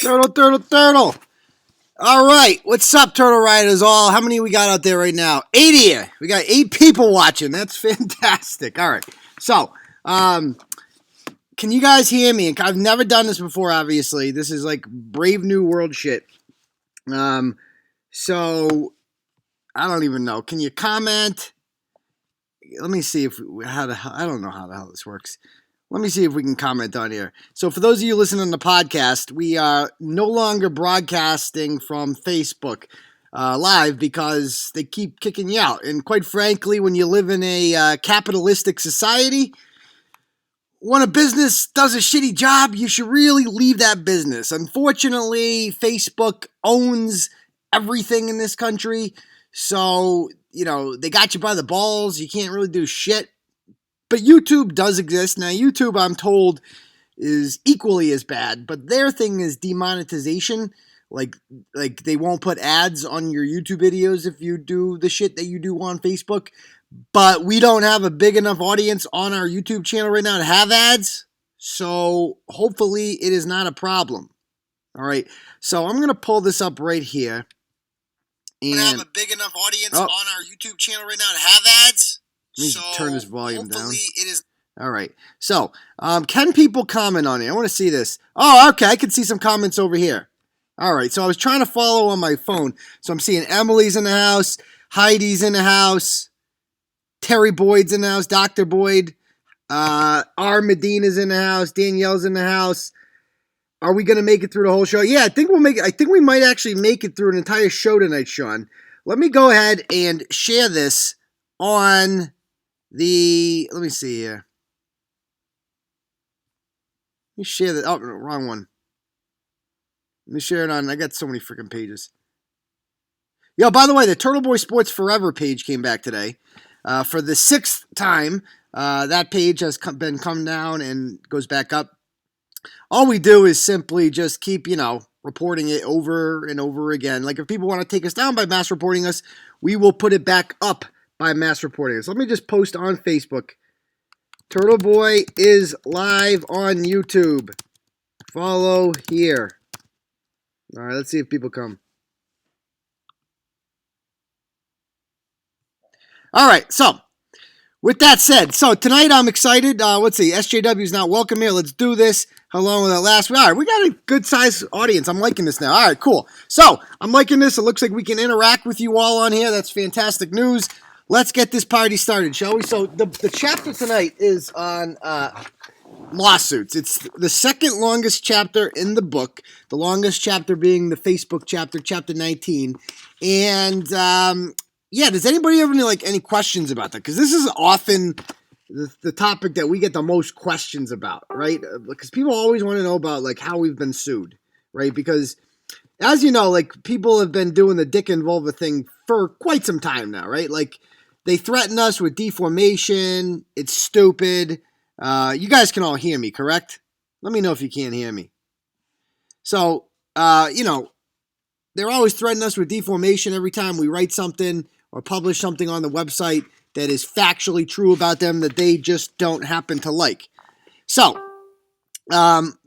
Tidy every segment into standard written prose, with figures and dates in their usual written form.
Turtle. All right, what's up, Turtle Riders all? How many we got out there right now? 8 here. We got 8 people watching. That's fantastic. All right, so, can you guys hear me? I've never done this before, obviously. This is like brave new world shit. So, I don't even know. Can you comment? Let me see if I don't know how the hell this works. Let me see if we can comment on here. So for those of you listening to the podcast, we are no longer broadcasting from Facebook live because they keep kicking you out. And quite frankly, when you live in a capitalistic society, when a business does a shitty job, you should really leave that business. Unfortunately, Facebook owns everything in this country. So, they got you by the balls. You can't really do shit. But YouTube does exist. Now, YouTube, I'm told, is equally as bad. But their thing is demonetization. Like they won't put ads on your YouTube videos if you do the shit that you do on Facebook. But we don't have a big enough audience on our YouTube channel right now to have ads. So, hopefully, it is not a problem. All right. So, I'm going to pull this up right here. And have a big enough audience on our YouTube channel right now to have ads. Let me turn this volume down. It is. All right. So, can people comment on it? I want to see this. Oh, okay. I can see some comments over here. All right. So, I was trying to follow on my phone. So, I'm seeing Emily's in the house. Heidi's in the house. Terry Boyd's in the house. Dr. Boyd. R. Medina's in the house. Danielle's in the house. Are we going to make it through the whole show? Yeah, I think we'll make it. I think we might actually make it through an entire show tonight, Sean. Let me go ahead and share this on let me see here. Let me share that. Oh, no, wrong one. Let me share it on. I got so many freaking pages. Yo, by the way, the Turtleboy Sports Forever page came back today. For the 6th time, that page has been come down and goes back up. All we do is simply just keep, reporting it over and over again. Like if people want to take us down by mass reporting us, we will put it back up by mass reporting us. Let me just post on Facebook. Turtleboy is live on YouTube. Follow here. All right, let's see if people come. All right, so with that said, so tonight I'm excited. Let's see, SJW is not welcome here. Let's do this. Along with that last week. All right, we got a good sized audience. I'm liking this now. All right, cool. So I'm liking this. It looks like we can interact with you all on here. That's fantastic news. Let's get this party started, shall we? So the chapter tonight is on lawsuits. It's the second longest chapter in the book. The longest chapter being the Facebook chapter, chapter 19. And yeah, does anybody have any questions about that? Because this is often the topic that we get the most questions about, right? Because people always want to know about how we've been sued, right? Because as you know, people have been doing the dick and vulva thing for quite some time now, right? They threaten us with deformation. It's stupid. You guys can all hear me, correct? Let me know if you can't hear me. So, they're always threatening us with deformation every time we write something or publish something on the website that is factually true about them that they just don't happen to like. So,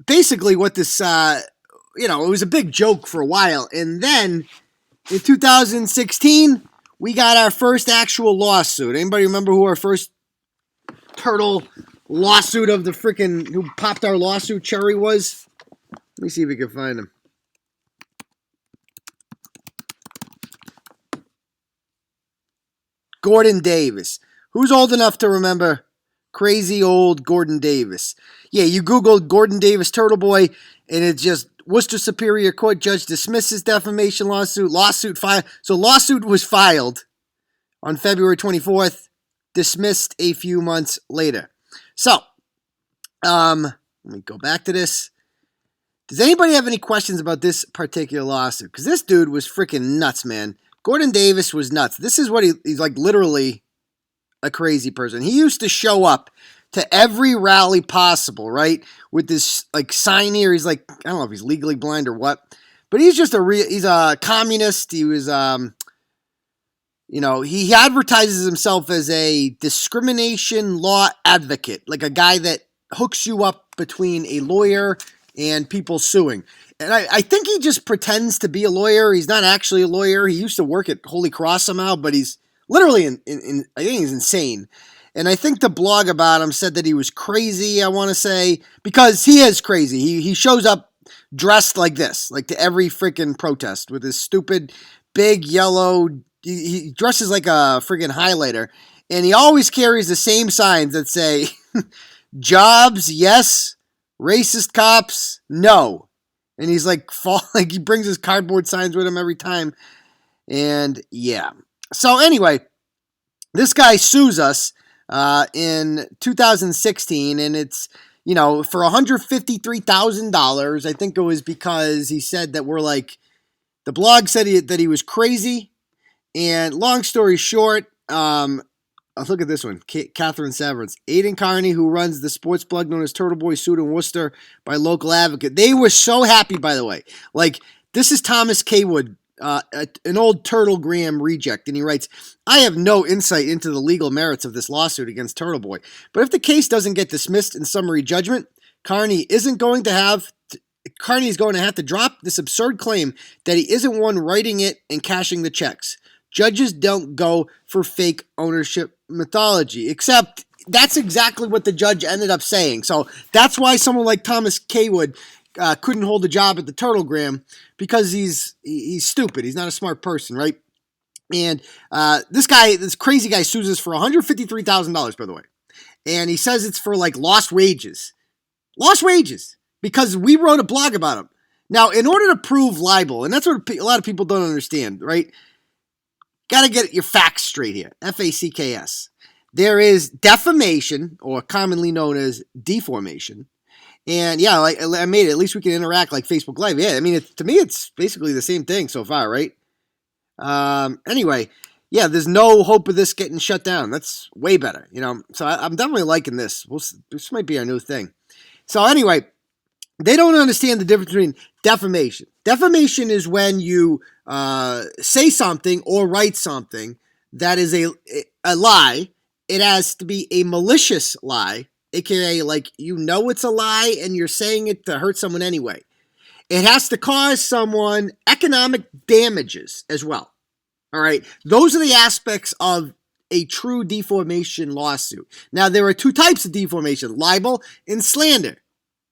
basically what this, it was a big joke for a while. And then in 2016, we got our first actual lawsuit. Anybody remember who our first turtle lawsuit of the freaking, who popped our lawsuit cherry was? Let me see if we can find him. Gordon Davis. Who's old enough to remember crazy old Gordon Davis? Yeah, you Googled Gordon Davis Turtleboy, and it's just Worcester Superior Court judge dismisses defamation lawsuit. Lawsuit filed. So lawsuit was filed on February 24th, dismissed a few months later. So, let me go back to this. Does anybody have any questions about this particular lawsuit? Because this dude was freaking nuts, man. Gordon Davis was nuts. This is what he's literally a crazy person. He used to show up to every rally possible, right? With this sign here. He's I don't know if he's legally blind or what, but he's just he's a communist. He was, he advertises himself as a discrimination law advocate, like a guy that hooks you up between a lawyer and people suing. And I think he just pretends to be a lawyer. He's not actually a lawyer. He used to work at Holy Cross somehow, but he's literally I think he's insane. And I think the blog about him said that he was crazy, I want to say, because he is crazy. He shows up dressed like this, like to every freaking protest with his stupid big yellow. He dresses like a freaking highlighter, and he always carries the same signs that say jobs, yes, racist cops, no. And he's like, like he brings his cardboard signs with him every time. And yeah. So anyway, this guy sues us in 2016, and it's, for $153,000. I think it was because he said that the blog said that he was crazy. And long story short, look at this one. Catherine Severance. Aidan Carney, who runs the sports blog known as Turtleboy, sued in Worcester by local advocate. They were so happy, by the way. This is Thomas Kaywood, an old Turtlegram reject, and he writes, I have no insight into the legal merits of this lawsuit against Turtleboy, but if the case doesn't get dismissed in summary judgment, Carney is going to have to drop this absurd claim that he isn't one writing it and cashing the checks. Judges don't go for fake ownership mythology, except that's exactly what the judge ended up saying. So that's why someone like Thomas Kaywood couldn't hold a job at the Turtlegram, because he's stupid. He's not a smart person, right? And this crazy guy sues us for $153,000, by the way. And he says it's for lost wages. Lost wages. Because we wrote a blog about him. Now, in order to prove libel, and that's what a lot of people don't understand, right? Got to get your facts straight here. FACKS. There is defamation, or commonly known as deformation. And yeah, I made it. At least we can interact like Facebook Live. Yeah, I mean, to me, it's basically the same thing so far, right? Anyway, yeah, there's no hope of this getting shut down. That's way better, So I'm definitely liking this. This might be our new thing. So anyway, they don't understand the difference between defamation. Defamation is when you say something or write something that is a lie. It has to be a malicious lie, aka it's a lie and you're saying it to hurt someone anyway. It has to cause someone economic damages as well. All right, those are the aspects of a true defamation lawsuit. Now, there are two types of defamation: libel and slander.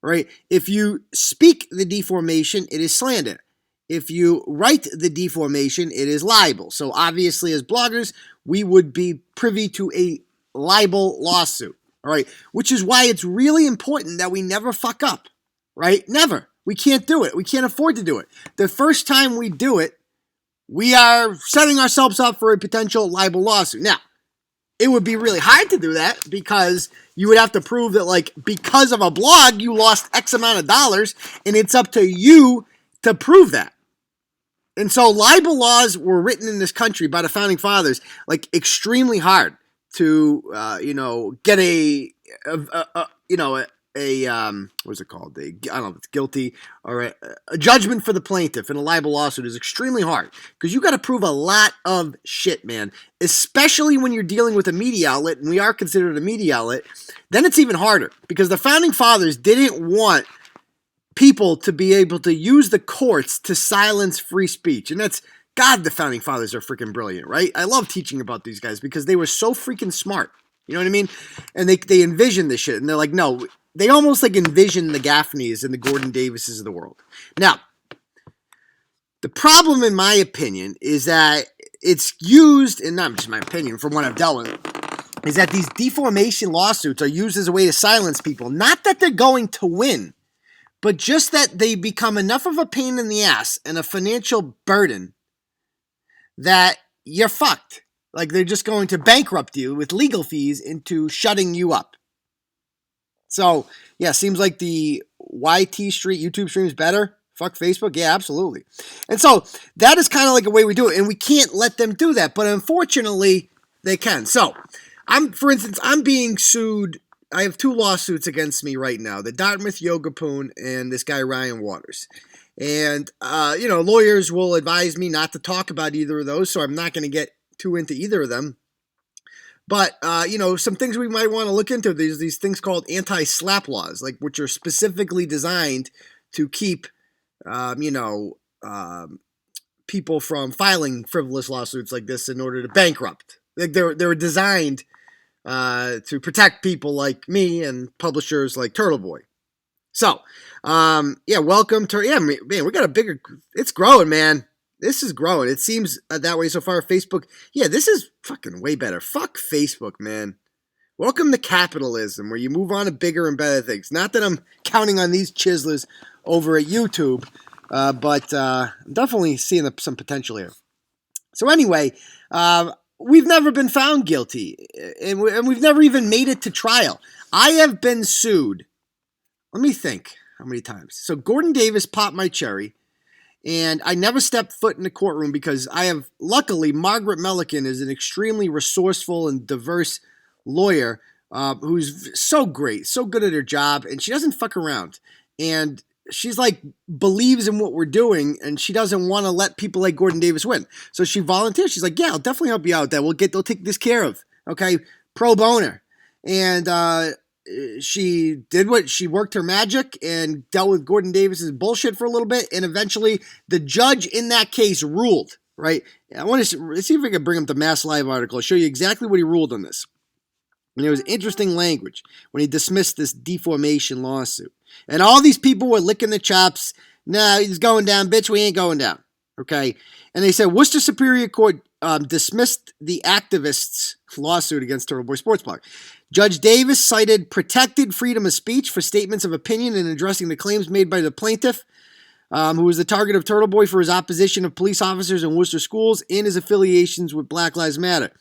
Right? If you speak the deformation, it is slander. If you write the deformation, it is libel. So obviously, as bloggers, we would be privy to a libel lawsuit. All right? Which is why it's really important that we never fuck up. Right? Never. We can't do it. We can't afford to do it. The first time we do it, we are setting ourselves up for a potential libel lawsuit. Now, it would be really hard to do that because you would have to prove that, because of a blog, you lost X amount of dollars, and it's up to you to prove that. And so libel laws were written in this country by the founding fathers, extremely hard to, get what's it called? I don't know if it's guilty or a judgment for the plaintiff in a libel lawsuit is extremely hard because you got to prove a lot of shit, man. Especially when you're dealing with a media outlet, and we are considered a media outlet, then it's even harder because the founding fathers didn't want people to be able to use the courts to silence free speech. And the founding fathers are freaking brilliant, right? I love teaching about these guys because they were so freaking smart. You know what I mean? And they envisioned this shit, and they're like, no, they almost envision the Gaffneys and the Gordon Davises of the world. Now, the problem, in my opinion, is that it's used, and not just my opinion, from what I've dealt with, is that these deformation lawsuits are used as a way to silence people. Not that they're going to win, but just that they become enough of a pain in the ass and a financial burden that you're fucked. They're just going to bankrupt you with legal fees into shutting you up. So, yeah, seems like the YT Street YouTube stream is better. Fuck Facebook. Yeah, absolutely. And so that is kind of a way we do it. And we can't let them do that. But unfortunately, they can. So, for instance, I'm being sued. I have two lawsuits against me right now. The Dartmouth Yoga Poon and this guy, Ryan Waters. And, lawyers will advise me not to talk about either of those. So I'm not going to get too into either of them. But, some things we might want to look into. There's these things called anti-slap laws, which are specifically designed to keep, people from filing frivolous lawsuits like this in order to bankrupt. Like they were designed to protect people like me and publishers like Turtleboy. So, welcome to, man, we got a bigger, it's growing, man. This is growing. It seems that way so far. Facebook, this is fucking way better. Fuck Facebook, man. Welcome to capitalism, where you move on to bigger and better things. Not that I'm counting on these chiselers over at YouTube, but I'm definitely seeing some potential here. So anyway, we've never been found guilty, and we've never even made it to trial. I have been sued. Let me think how many times. So Gordon Davis popped my cherry, and I never stepped foot in the courtroom because luckily, Margaret Melican is an extremely resourceful and diverse lawyer who's so great, so good at her job, and she doesn't fuck around. And she's believes in what we're doing, and she doesn't want to let people like Gordon Davis win. So she volunteers. She's like, I'll definitely help you out. They'll take this care of. Okay, pro bono. And she worked her magic and dealt with Gordon Davis's bullshit for a little bit, and eventually the judge in that case ruled, right? I want to see if I can bring up the Mass Live article. I'll show you exactly what he ruled on this. And there was interesting language when he dismissed this deformation lawsuit. And all these people were licking the chops. No, he's going down, bitch, we ain't going down. Okay? And they said Worcester Superior Court dismissed the activists' lawsuit against Turtleboy Sports Blog. Judge Davis cited protected freedom of speech for statements of opinion in addressing the claims made by the plaintiff, who was the target of Turtleboy for his opposition of police officers in Worcester schools and his affiliations with Black Lives Matter.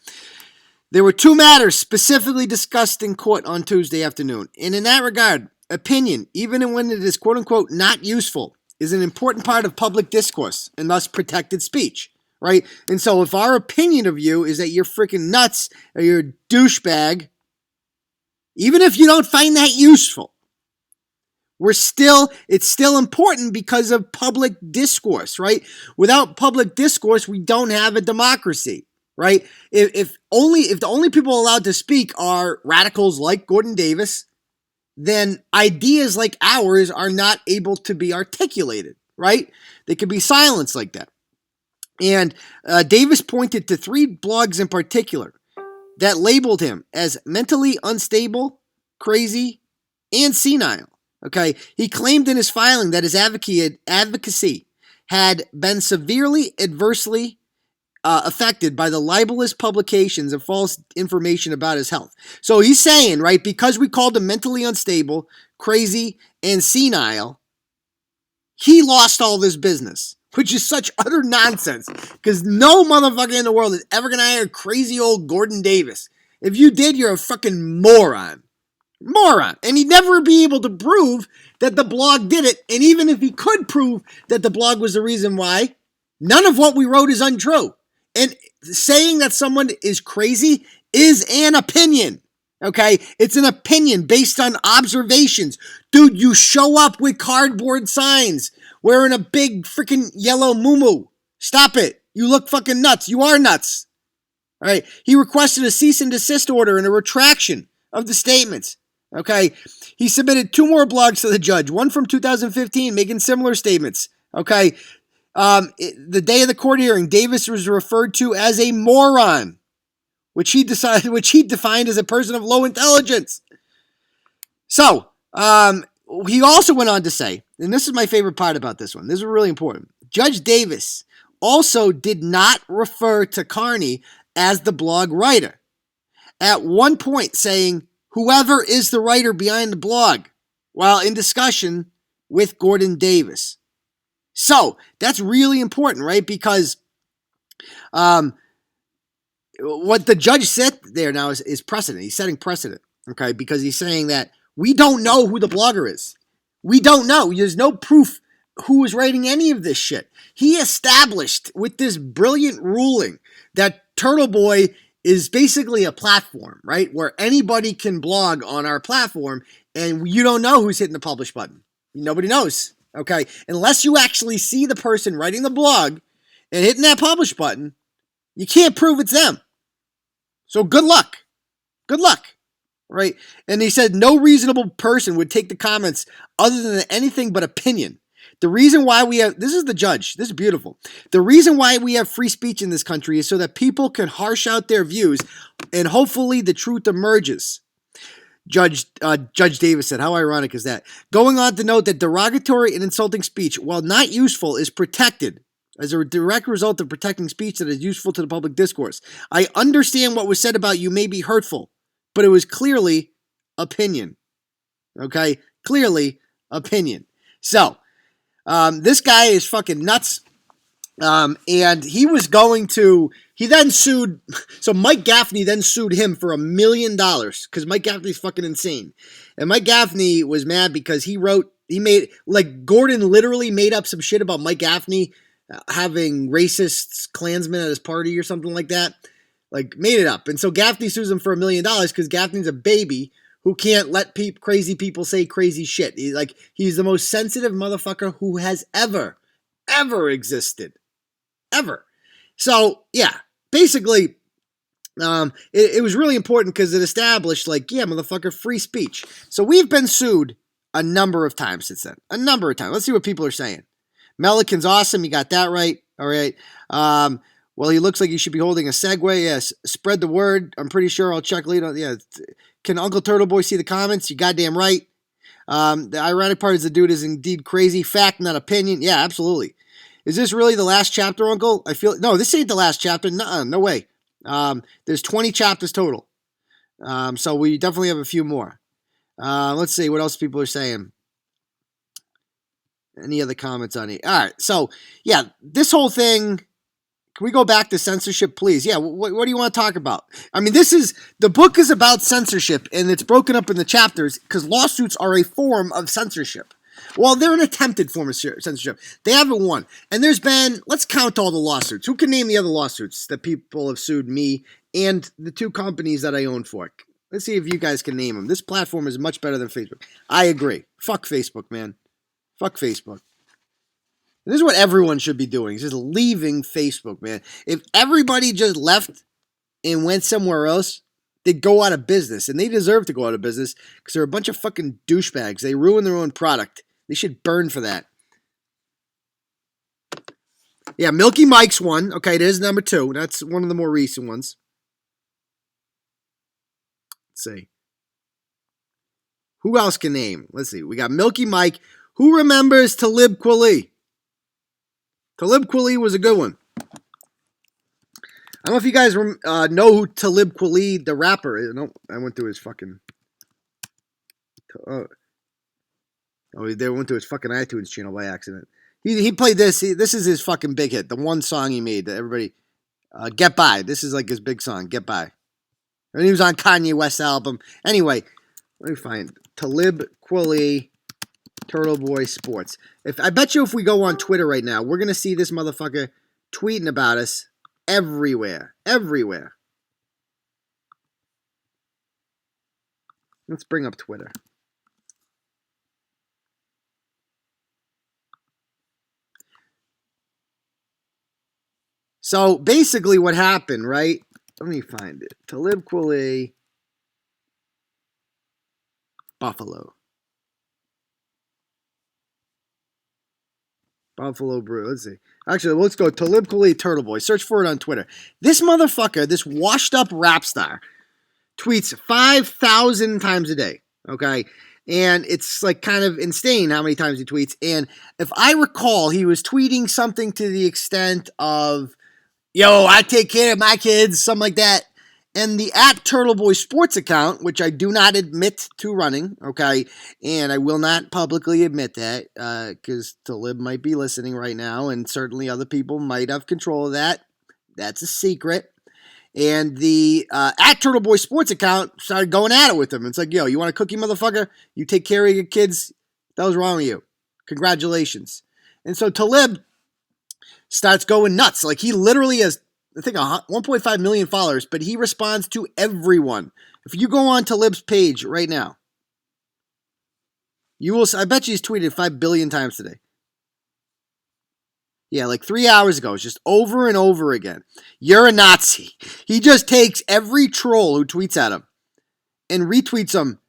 There were two matters specifically discussed in court on Tuesday afternoon. And in that regard, opinion, even when it is quote-unquote not useful, is an important part of public discourse and thus protected speech, right? And so if our opinion of you is that you're freaking nuts or you're a douchebag, even if you don't find that useful, it's still important because of public discourse, right? Without public discourse, we don't have a democracy, right? If the only people allowed to speak are radicals like Gordon Davis, then ideas like ours are not able to be articulated, right? They could be silenced like that. And Davis pointed to 3 blogs in particular that labeled him as mentally unstable, crazy, and senile. Okay, he claimed in his filing that his advocacy had been severely adversely affected by the libelous publications of false information about his health. So he's saying, right, because we called him mentally unstable, crazy, and senile, he lost all this business, which is such utter nonsense, because no motherfucker in the world is ever going to hire crazy old Gordon Davis. If you did, you're a fucking moron. And he'd never be able to prove that the blog did it, and even if he could prove that the blog was the reason why, none of what we wrote is untrue. And saying that someone is crazy is an opinion, okay? It's an opinion based on observations. Dude, you show up with cardboard signs wearing a big freaking yellow muumuu. Stop it. You look fucking nuts. You are nuts. All right? He requested a cease and desist order and a retraction of the statements, okay? He submitted 2 more blogs to the judge, one from 2015 making similar statements, okay? The day of the court hearing, Davis was referred to as a moron, which he defined as a person of low intelligence. So, he also went on to say, and this is my favorite part about this one, this is really important. Judge Davis also did not refer to Carney as the blog writer, at one point saying, whoever is the writer behind the blog, while in discussion with Gordon Davis. So, that's really important, right? Because what the judge said there now is precedent. He's setting precedent, okay? Because he's saying that we don't know who the blogger is. We don't know. There's no proof who is writing any of this shit. He established with this brilliant ruling that Turtleboy is basically a platform, right? Where anybody can blog on our platform, and you don't know who's hitting the publish button. Nobody knows. Okay, unless you actually see the person writing the blog and hitting that publish button, you can't prove it's them. So good luck. Good luck. Right? And he said no reasonable person would take the comments other than anything but opinion The reason why we have, this is the judge, this is beautiful. The reason why we have free speech in this country is so that people can harsh out their views and hopefully the truth emerges. Judge Davis said, how ironic is that? Going on to note that derogatory and insulting speech, while not useful, is protected as a direct result of protecting speech that is useful to the public discourse. I understand what was said about you may be hurtful, but it was clearly opinion. Okay? Clearly opinion. So, this guy is fucking nuts. And he then sued, so Mike Gaffney then sued him for $1 million because Mike Gaffney's fucking insane. And Mike Gaffney was mad because Gordon literally made up some shit about Mike Gaffney having racist Klansmen at his party or something like that. Like, made it up. And so Gaffney sues him for $1 million because Gaffney's a baby who can't let crazy people say crazy shit. He's the most sensitive motherfucker who has ever existed. Ever. So, yeah, basically, it was really important because it established, motherfucker, free speech. So we've been sued a number of times since then. A number of times. Let's see what people are saying. Melican's awesome. You got that right. All right. Well, he looks like he should be holding a Segway. Yes. Spread the word. I'm pretty sure I'll check later. Yeah. Can Uncle Turtleboy see the comments? You goddamn right. The ironic part is the dude is indeed crazy. Fact, not opinion. Yeah, absolutely. Is this really the last chapter, Uncle? No, this ain't the last chapter. No way. There's 20 chapters total. So we definitely have a few more. Let's see what else people are saying. Any other comments on it? All right. So, yeah, this whole thing, can we go back to censorship, please? Yeah, what do you want to talk about? I mean, the book is about censorship, and it's broken up into chapters because lawsuits are a form of censorship. Well, they're an attempted form of censorship. They haven't won. And let's count all the lawsuits. Who can name the other lawsuits that people have sued me and the two companies that I own for? Let's see if you guys can name them. This platform is much better than Facebook. I agree. Fuck Facebook, man. Fuck Facebook. This is what everyone should be doing. Just leaving Facebook, man. If everybody just left and went somewhere else, they'd go out of business. And they deserve to go out of business because they're a bunch of fucking douchebags. They ruin their own product. They should burn for that. Yeah, Milky Mike's one. Okay, there's number 2. That's one of the more recent ones. Let's see. Who else can name? Let's see. We got Milky Mike. Who remembers Talib Kweli? Talib Kweli was a good one. I don't know if you guys know who Talib Kweli, the rapper, is. No, I went through his fucking... they went to his fucking iTunes channel by accident. He played this. This is his fucking big hit. The one song he made that everybody... Get By. This is like his big song, Get By. And he was on Kanye West's album. Anyway, let me find Talib Kweli, Turtleboy Sports. I bet you if we go on Twitter right now, we're going to see this motherfucker tweeting about us everywhere. Everywhere. Let's bring up Twitter. So basically what happened, right? Let me find it. Talib Kweli, Buffalo Brew. Let's see. Actually, let's go Talib Kweli Turtleboy. Search for it on Twitter. This motherfucker, this washed up rap star, tweets 5,000 times a day. Okay? And it's like kind of insane how many times he tweets. And if I recall, he was tweeting something to the extent of, yo, I take care of my kids, something like that. And the @Turtleboy Sports account, which I do not admit to running, okay, and I will not publicly admit that because Talib might be listening right now, and certainly other people might have control of that. That's a secret. And the @Turtleboy Sports account started going at it with him. It's like, yo, you want a cookie, motherfucker? You take care of your kids? That was wrong with you. Congratulations. And so Talib starts going nuts. Like, he literally has, I think, 1.5 million followers, but he responds to everyone. If you go on Talib's page right now, you will. I bet you he's tweeted 5 billion times today. Yeah, like 3 hours ago. It's just over and over again. You're a Nazi. He just takes every troll who tweets at him and retweets them.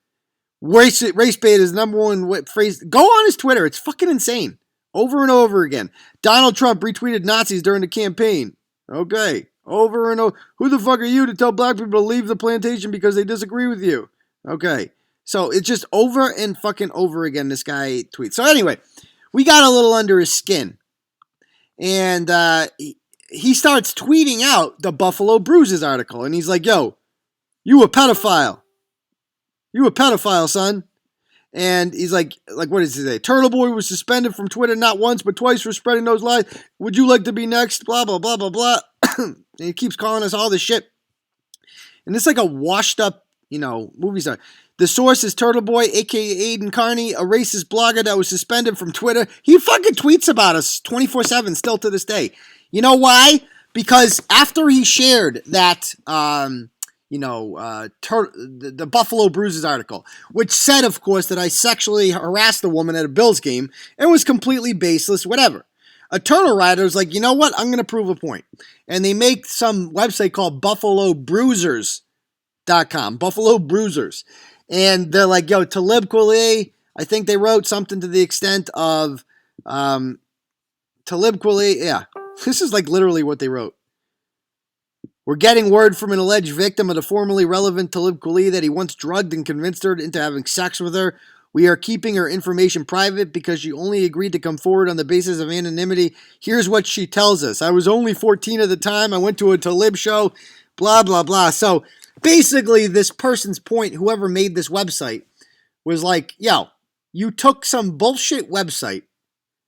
Race bait is number one phrase. Go on his Twitter. It's fucking insane. Over and over again. Donald Trump retweeted Nazis during the campaign. Okay. Over and over. Who the fuck are you to tell black people to leave the plantation because they disagree with you? Okay. So it's just over and fucking over again, this guy tweets. So anyway, we got a little under his skin. And he starts tweeting out the Buffalo Bruises article. And he's like, yo, you a pedophile. You a pedophile, son. And he's like, what does he say? Turtleboy was suspended from Twitter not once, but twice for spreading those lies. Would you like to be next? Blah, blah, blah, blah, blah. And he keeps calling us all this shit. And it's like a washed up, movie star. The source is Turtleboy, a.k.a. Aiden Carney, a racist blogger that was suspended from Twitter. He fucking tweets about us 24/7 still to this day. You know why? Because after he shared that, the Buffalo Bruises article, which said, of course, that I sexually harassed a woman at a Bills game and was completely baseless, whatever. A Turtle Rider was like, you know what? I'm going to prove a point. And they make some website called BuffaloBruisers.com. Buffalo Bruisers. And they're like, yo, Talib Kweli, I think they wrote something to the extent of Talib Kweli. Yeah, this is like literally what they wrote. We're getting word from an alleged victim of the formerly relevant Talib Kweli that he once drugged and convinced her into having sex with her. We are keeping her information private because she only agreed to come forward on the basis of anonymity. Here's what she tells us. I was only 14 at the time. I went to a Talib show, blah, blah, blah. So basically, this person's point, whoever made this website, was like, yo, you took some bullshit website,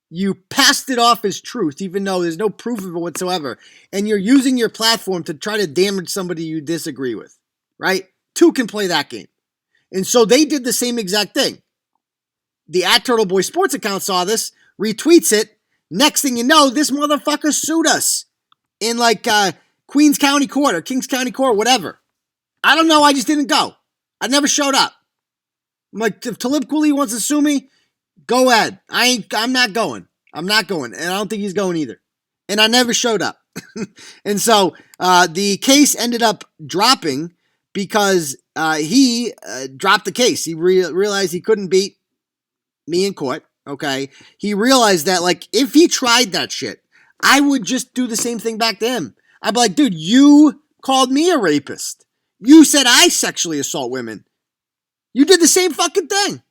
you passed it off as truth, even though there's no proof of it whatsoever, and you're using your platform to try to damage somebody you disagree with, right? Two can play that game. And so they did the same exact thing. The @Turtleboy Sports account saw this, retweets it. Next thing you know, this motherfucker sued us in like Queens County Court or Kings County Court, whatever. I don't know. I just didn't go. I never showed up. I'm like, if Talib Kweli wants to sue me, go ahead. I'm not going. I'm not going. And I don't think he's going either. And I never showed up. And so the case ended up dropping because he dropped the case. He realized he couldn't beat me in court. Okay. He realized that, like, if he tried that shit, I would just do the same thing back to him. I'd be like, dude, you called me a rapist. You said I sexually assault women. You did the same fucking thing.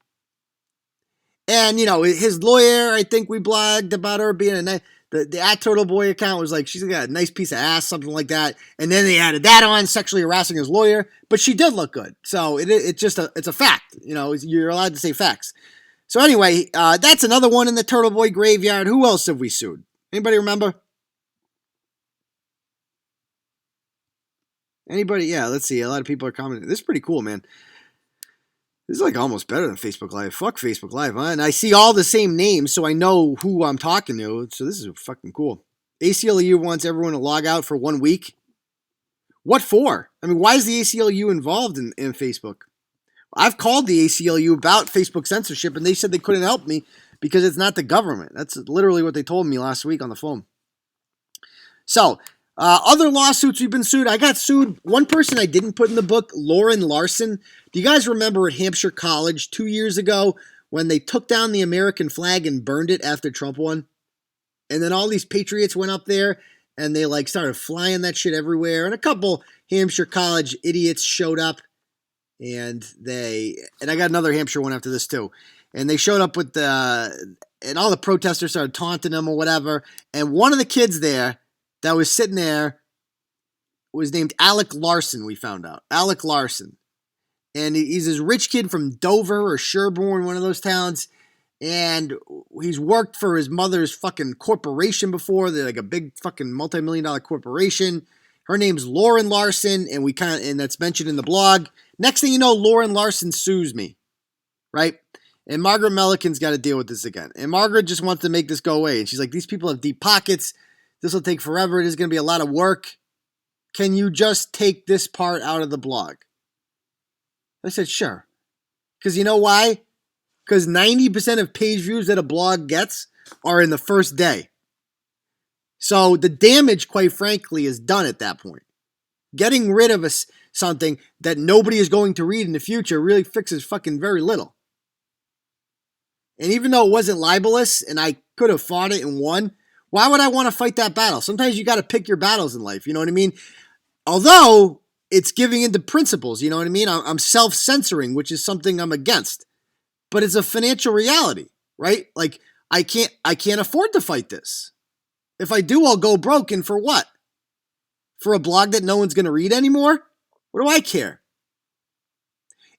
And, his lawyer, I think we blogged about her being the @Turtleboy account was like, she's got a nice piece of ass, something like that. And then they added that on, sexually harassing his lawyer. But she did look good. So it's a fact. You're allowed to say facts. So anyway, that's another one in the Turtleboy graveyard. Who else have we sued? Anybody remember? Anybody? Yeah, let's see. A lot of people are commenting. This is pretty cool, man. This is like almost better than Facebook Live. Fuck Facebook Live, huh? And I see all the same names, so I know who I'm talking to. So this is fucking cool. ACLU wants everyone to log out for 1 week. What for? I mean, why is the ACLU involved in Facebook? I've called the ACLU about Facebook censorship, and they said they couldn't help me because it's not the government. That's literally what they told me last week on the phone. So, other lawsuits we've been sued. I got sued. One person I didn't put in the book, Lauren Larson. Do you guys remember at Hampshire College 2 years ago when they took down the American flag and burned it after Trump won? And then all these patriots went up there and they like started flying that shit everywhere. And a couple Hampshire College idiots showed up and I got another Hampshire one after this too. And they showed up with and all the protesters started taunting them or whatever. And one of the kids there that was sitting there was named Alec Larson, we found out. Alec Larson. And he's this rich kid from Dover or Sherborne, one of those towns. And he's worked for his mother's fucking corporation before. They're like a big fucking multi-million-dollar corporation. Her name's Lauren Larson, and that's mentioned in the blog. Next thing you know, Lauren Larson sues me, right? And Margaret Melican's got to deal with this again. And Margaret just wants to make this go away. And she's like, these people have deep pockets. This will take forever. It is going to be a lot of work. Can you just take this part out of the blog? I said, sure. Because you know why? Because 90% of page views that a blog gets are in the first day. So the damage, quite frankly, is done at that point. Getting rid of something that nobody is going to read in the future really fixes fucking very little. And even though it wasn't libelous, and I could have fought it and won. Why would I want to fight that battle? Sometimes you got to pick your battles in life. You know what I mean? Although it's giving into principles. You know what I mean? I'm self-censoring, which is something I'm against. But it's a financial reality, right? Like I can't afford to fight this. If I do, I'll go broke. And for what? For a blog that no one's going to read anymore? What do I care?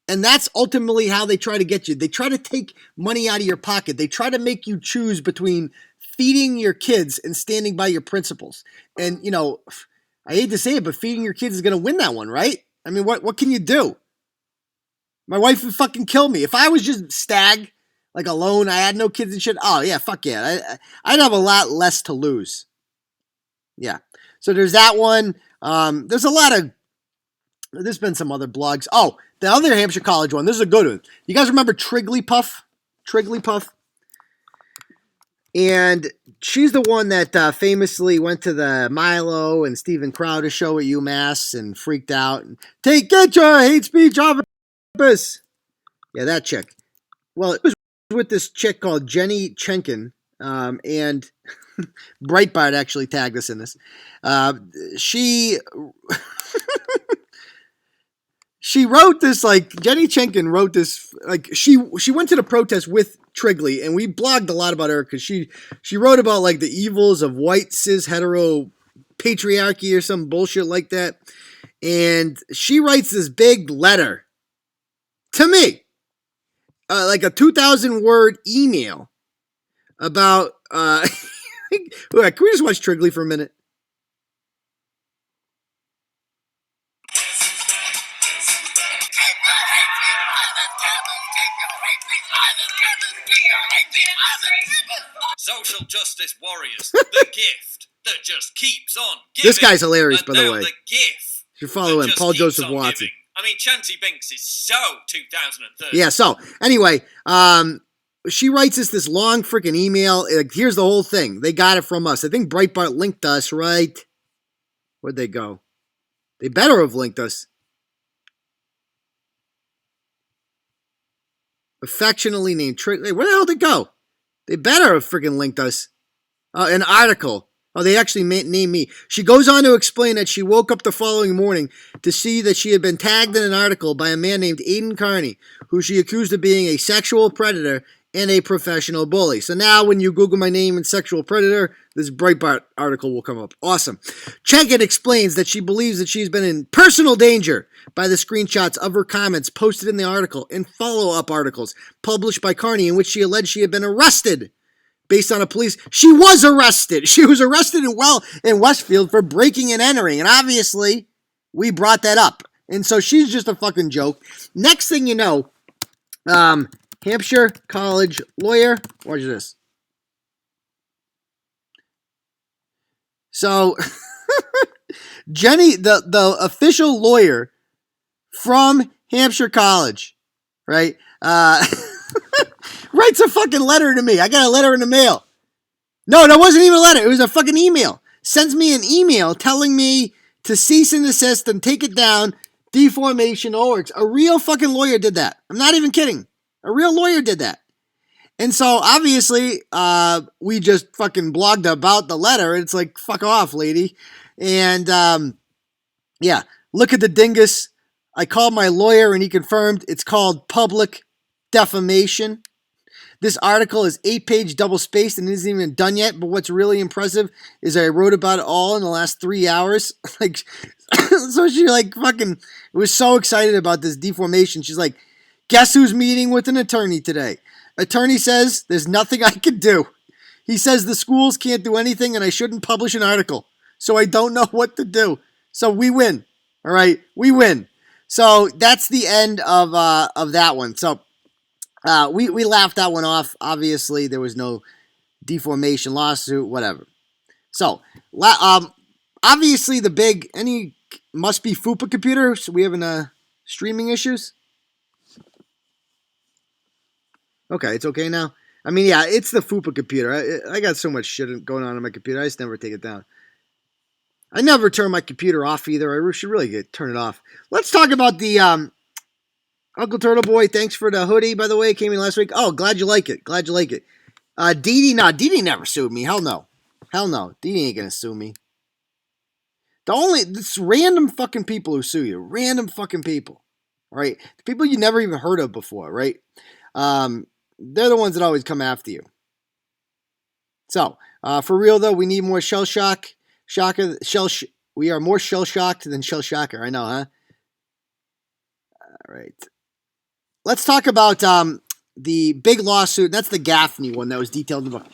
And that's ultimately how they try to get you. They try to take money out of your pocket. They try to make you choose between feeding your kids and standing by your principles. And, you know, I hate to say it, but feeding your kids is going to win that one, right? I mean, what can you do? My wife would fucking kill me. If I was just stag, like alone, I had no kids and shit, oh, yeah, fuck yeah. I'd have a lot less to lose. Yeah. So there's that one. There's been some other blogs. Oh, the other Hampshire College one. This is a good one. You guys remember Trigglypuff? Trigglypuff? And she's the one that famously went to the Milo and Steven Crowder show at UMass and freaked out. And, get your hate speech off of campus. Yeah, that chick. Well, it was with this chick called Jenny Chenkin. And Breitbart actually tagged us in this. She wrote this, like, Jenny Chenkin wrote this, like, she went to the protest with Triggly, and we blogged a lot about her because she wrote about, like, the evils of white cis hetero patriarchy or some bullshit like that. And she writes this big letter to me, like a 2,000 word email about, can we just watch Triggly for a minute? Social justice warriors, the gift that just keeps on giving. This guy's hilarious, by the way. The gift. You follow him, Paul Joseph Watson. I mean, Chanty Binks is so 2030. Yeah, so, anyway, she writes us this long freaking email. Like, here's the whole thing. They got it from us. I think Breitbart linked us, right? Where'd they go? They better have linked us. Affectionately named Trick. Hey, where the hell did it go? They better have freaking linked us. An article. Oh, they actually named me. She goes on to explain that she woke up the following morning to see that she had been tagged in an article by a man named Aiden Carney, who she accused of being a sexual predator and a professional bully. So now when you Google my name and sexual predator, this Breitbart article will come up. Awesome. Chenkin explains that she believes that she's been in personal danger by the screenshots of her comments posted in the article and follow-up articles published by Carney in which she alleged she had been arrested based on a police. She was arrested. She was arrested in Westfield for breaking and entering. And obviously, we brought that up. And so she's just a fucking joke. Next thing you know, Hampshire College lawyer. Watch this. So, Jenny, the official lawyer from Hampshire College, right, writes a fucking letter to me. I got a letter in the mail. No, that wasn't even a letter. It was a fucking email. Sends me an email telling me to cease and desist and take it down. Deformation orgs. A real fucking lawyer did that. I'm not even kidding. A real lawyer did that. And so, obviously, we just fucking blogged about the letter. It's like, fuck off, lady. And, yeah, look at the dingus. I called my lawyer and he confirmed it's called public defamation. This article is 8-page double-spaced and isn't even done yet, but what's really impressive is I wrote about it all in the last 3 hours. Like, so she, like, fucking was so excited about this deformation. She's like, guess who's meeting with an attorney today? Attorney says there's nothing I can do. He says the schools can't do anything and I shouldn't publish an article. So I don't know what to do. So we win. All right, we win. So that's the end of that one. So we laughed that one off. Obviously, there was no deformation lawsuit, whatever. So obviously the big must be FUPA computer. So we having streaming issues. Okay, it's okay now. I mean, yeah, it's the FUPA computer. I got so much shit going on my computer. I just never take it down. I never turn my computer off either. I should really turn it off. Let's talk about the Uncle Turtleboy. Thanks for the hoodie, by the way. It came in last week. Oh, glad you like it. Glad you like it. Dee Dee, Dee Dee never sued me. Hell no. Hell no. Dee Dee ain't gonna sue me. This random fucking people who sue you. Random fucking people. Right? The people you never even heard of before, right? They're the ones that always come after you. So, for real though, we need more shell shock. We are more shell shocked than shell shocker. I know, huh? All right. Let's talk about the big lawsuit. That's the Gaffney one that was detailed in the book.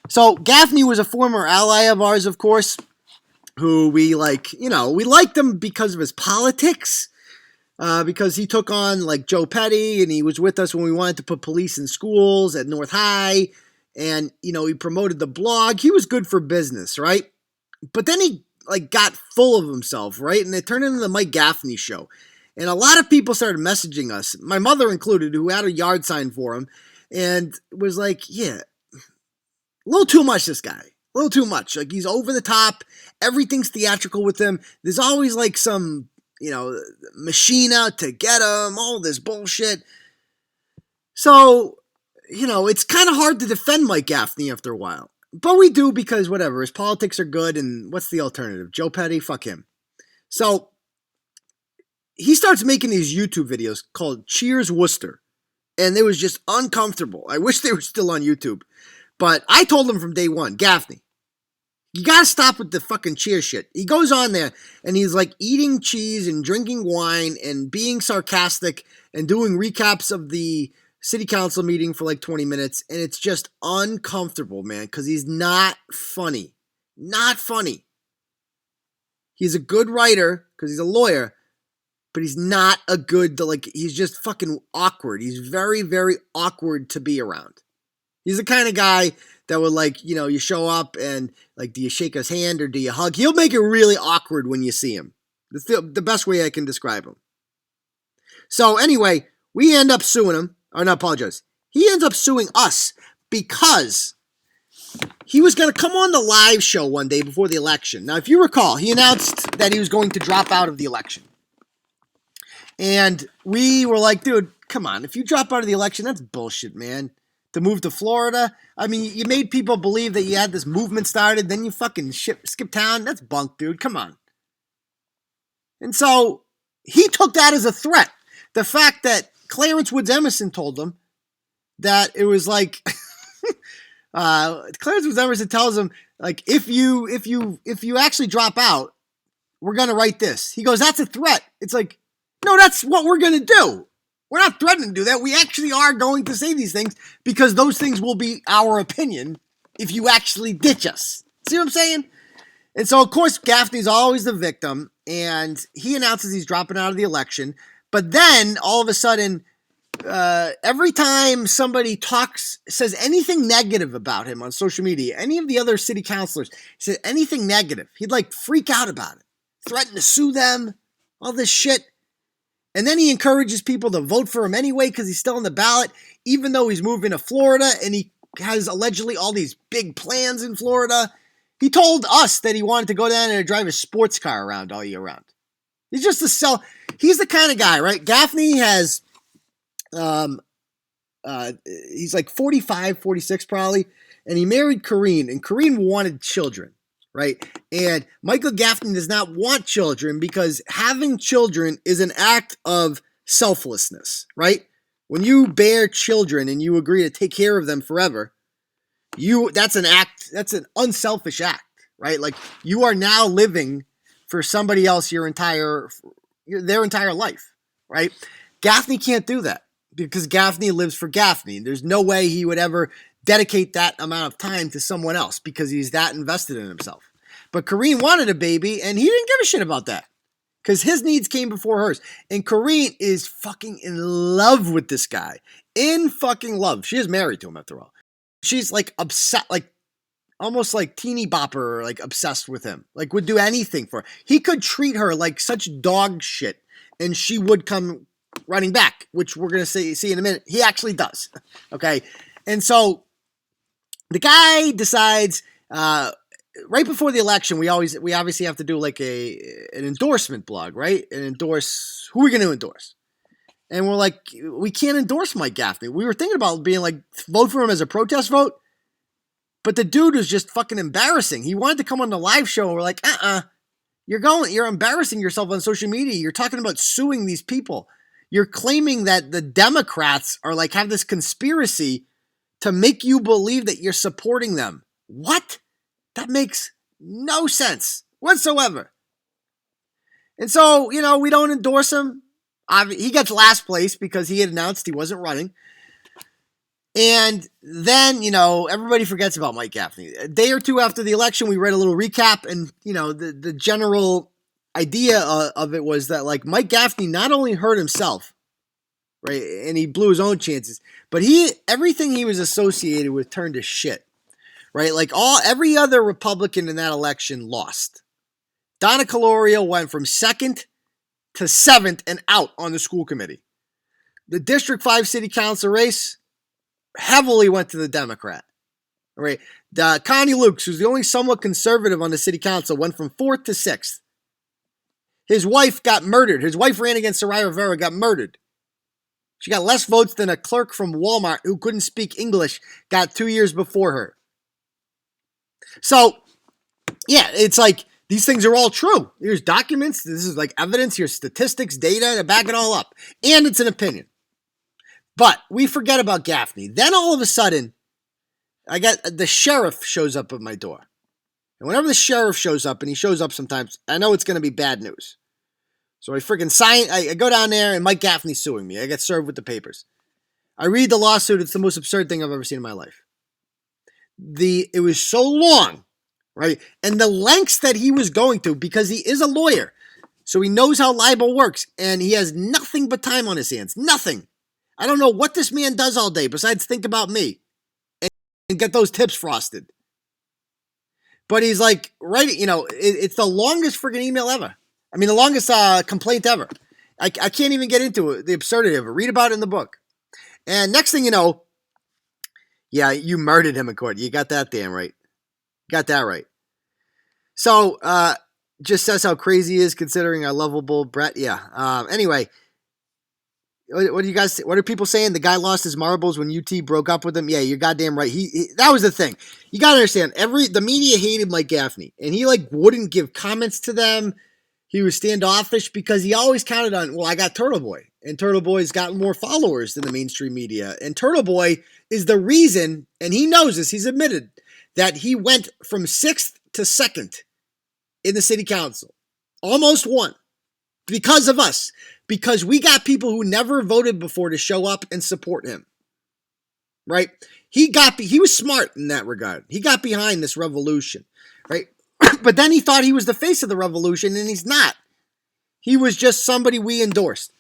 So Gaffney was a former ally of ours, of course, who we like. We liked him because of his politics. Because he took on like Joe Petty, and he was with us when we wanted to put police in schools at North High, and he promoted the blog. He was good for business, right? But then he like got full of himself, right? And it turned into the Mike Gaffney show, and a lot of people started messaging us, my mother included, who had a yard sign for him, and was like, "Yeah, a little too much, this guy." A little too much. Like, he's over the top. Everything's theatrical with him. There's always like some machine out to get him, all this bullshit. So, it's kind of hard to defend Mike Gaffney after a while. But we do because whatever, his politics are good, and what's the alternative? Joe Petty? Fuck him. So, he starts making these YouTube videos called Cheers Worcester. And it was just uncomfortable. I wish they were still on YouTube. But I told him from day one, Gaffney, you gotta stop with the fucking cheer shit. He goes on there and he's like eating cheese and drinking wine and being sarcastic and doing recaps of the city council meeting for like 20 minutes. And it's just uncomfortable, man, because he's not funny. Not funny. He's a good writer because he's a lawyer, but he's not a good, he's just fucking awkward. He's very, very awkward to be around. He's the kind of guy that would you show up and do you shake his hand or do you hug? He'll make it really awkward when you see him. That's the best way I can describe him. So anyway, we end up suing him. Or no, apologize. He ends up suing us because he was going to come on the live show one day before the election. Now, if you recall, he announced that he was going to drop out of the election. And we were like, dude, come on. If you drop out of the election, that's bullshit, man. To move to Florida. I mean, you made people believe that you had this movement started, then you fucking skip town. That's bunk, dude. Come on. And so he took that as a threat. The fact that Clarence Woods Emerson told him that it was like Clarence Woods Emerson tells him if you actually drop out, we're gonna write this. He goes, that's a threat. It's like, no, that's what we're gonna do. We're not threatening to do that. We actually are going to say these things because those things will be our opinion if you actually ditch us. See what I'm saying? And so, of course, Gaffney's always the victim, and he announces he's dropping out of the election. But then, all of a sudden, every time somebody says anything negative about him on social media, any of the other city councilors said anything negative, he'd freak out about it, threaten to sue them, all this shit. And then he encourages people to vote for him anyway because he's still on the ballot, even though he's moving to Florida and he has allegedly all these big plans in Florida. He told us that he wanted to go down there and drive a sports car around all year round. He's just he's the kind of guy, right? Gaffney has, he's 45, 46 probably, and he married Corrine, and Corrine wanted children. Right? And Michael Gaffney does not want children because having children is an act of selflessness, right? When you bear children and you agree to take care of them forever, that's an unselfish act, right? You are now living for somebody else their entire life, right? Gaffney can't do that because Gaffney lives for Gaffney. There's no way he would ever dedicate that amount of time to someone else because he's that invested in himself. But Corrine wanted a baby, and he didn't give a shit about that because his needs came before hers. And Corrine is fucking in love with this guy. In fucking love. She is married to him, after all. She's upset, almost teeny bopper, obsessed with him. Would do anything for her. He could treat her like such dog shit, and she would come running back, which we're going to see in a minute. He actually does. Okay? And so the guy decides, right before the election, we obviously have to do an endorsement blog, right? And endorse, who are we going to endorse? And we're like, we can't endorse Mike Gaffney. We were thinking about being vote for him as a protest vote. But the dude was just fucking embarrassing. He wanted to come on the live show, and we're like, you're embarrassing yourself on social media. You're talking about suing these people. You're claiming that the Democrats are like have this conspiracy to make you believe that you're supporting them. What? That makes no sense whatsoever. And so, we don't endorse him. He gets last place because he had announced he wasn't running. And then, everybody forgets about Mike Gaffney. A day or two after the election, we read a little recap, and, the general idea of it was that, like, Mike Gaffney not only hurt himself, right, and he blew his own chances, but everything he was associated with turned to shit, right? Like, every other Republican in that election lost. Donna Calorio went from 2nd to 7th and out on the school committee. The District 5 City Council race heavily went to the Democrat. All right. Connie Lukes, who's the only somewhat conservative on the city council, went from 4th to 6th. His wife got murdered. His wife ran against Soraya Rivera, got murdered. She got less votes than a clerk from Walmart who couldn't speak English got 2 years before her. So, yeah, it's like these things are all true. Here's documents. This is like evidence. Here's statistics, data to back it all up. And it's an opinion. But we forget about Gaffney. Then all of a sudden, I got the sheriff shows up at my door. And whenever the sheriff shows up, and he shows up sometimes, I know it's going to be bad news. So I go down there, and Mike Gaffney's suing me. I get served with the papers. I read the lawsuit. It's the most absurd thing I've ever seen in my life. It was so long, right? And the lengths that he was going to, because he is a lawyer, so he knows how libel works, and he has nothing but time on his hands. Nothing. I don't know what this man does all day besides think about me and get those tips frosted. But he's like, it's the longest friggin' email ever. I mean, the longest complaint ever. I can't even get into it, the absurdity of it. Read about it in the book. And next thing you know, yeah, you murdered him in court. You got that damn right. Got that right. So, just says how crazy he is considering a lovable Brett. Yeah. Anyway, what do you guys? What are people saying? The guy lost his marbles when UT broke up with him. Yeah, you're goddamn right. That was the thing. You gotta understand. The media hated Mike Gaffney, and he wouldn't give comments to them. He was standoffish because he always counted on, well, I got Turtleboy, and Turtleboy's got more followers than the mainstream media, and Turtleboy is the reason, and he knows this. He's admitted that he went from 6th to 2nd in the city council, almost won because of us. Because we got people who never voted before to show up and support him, right? He was smart in that regard. He got behind this revolution, right? But then he thought he was the face of the revolution, and he's not. He was just somebody we endorsed.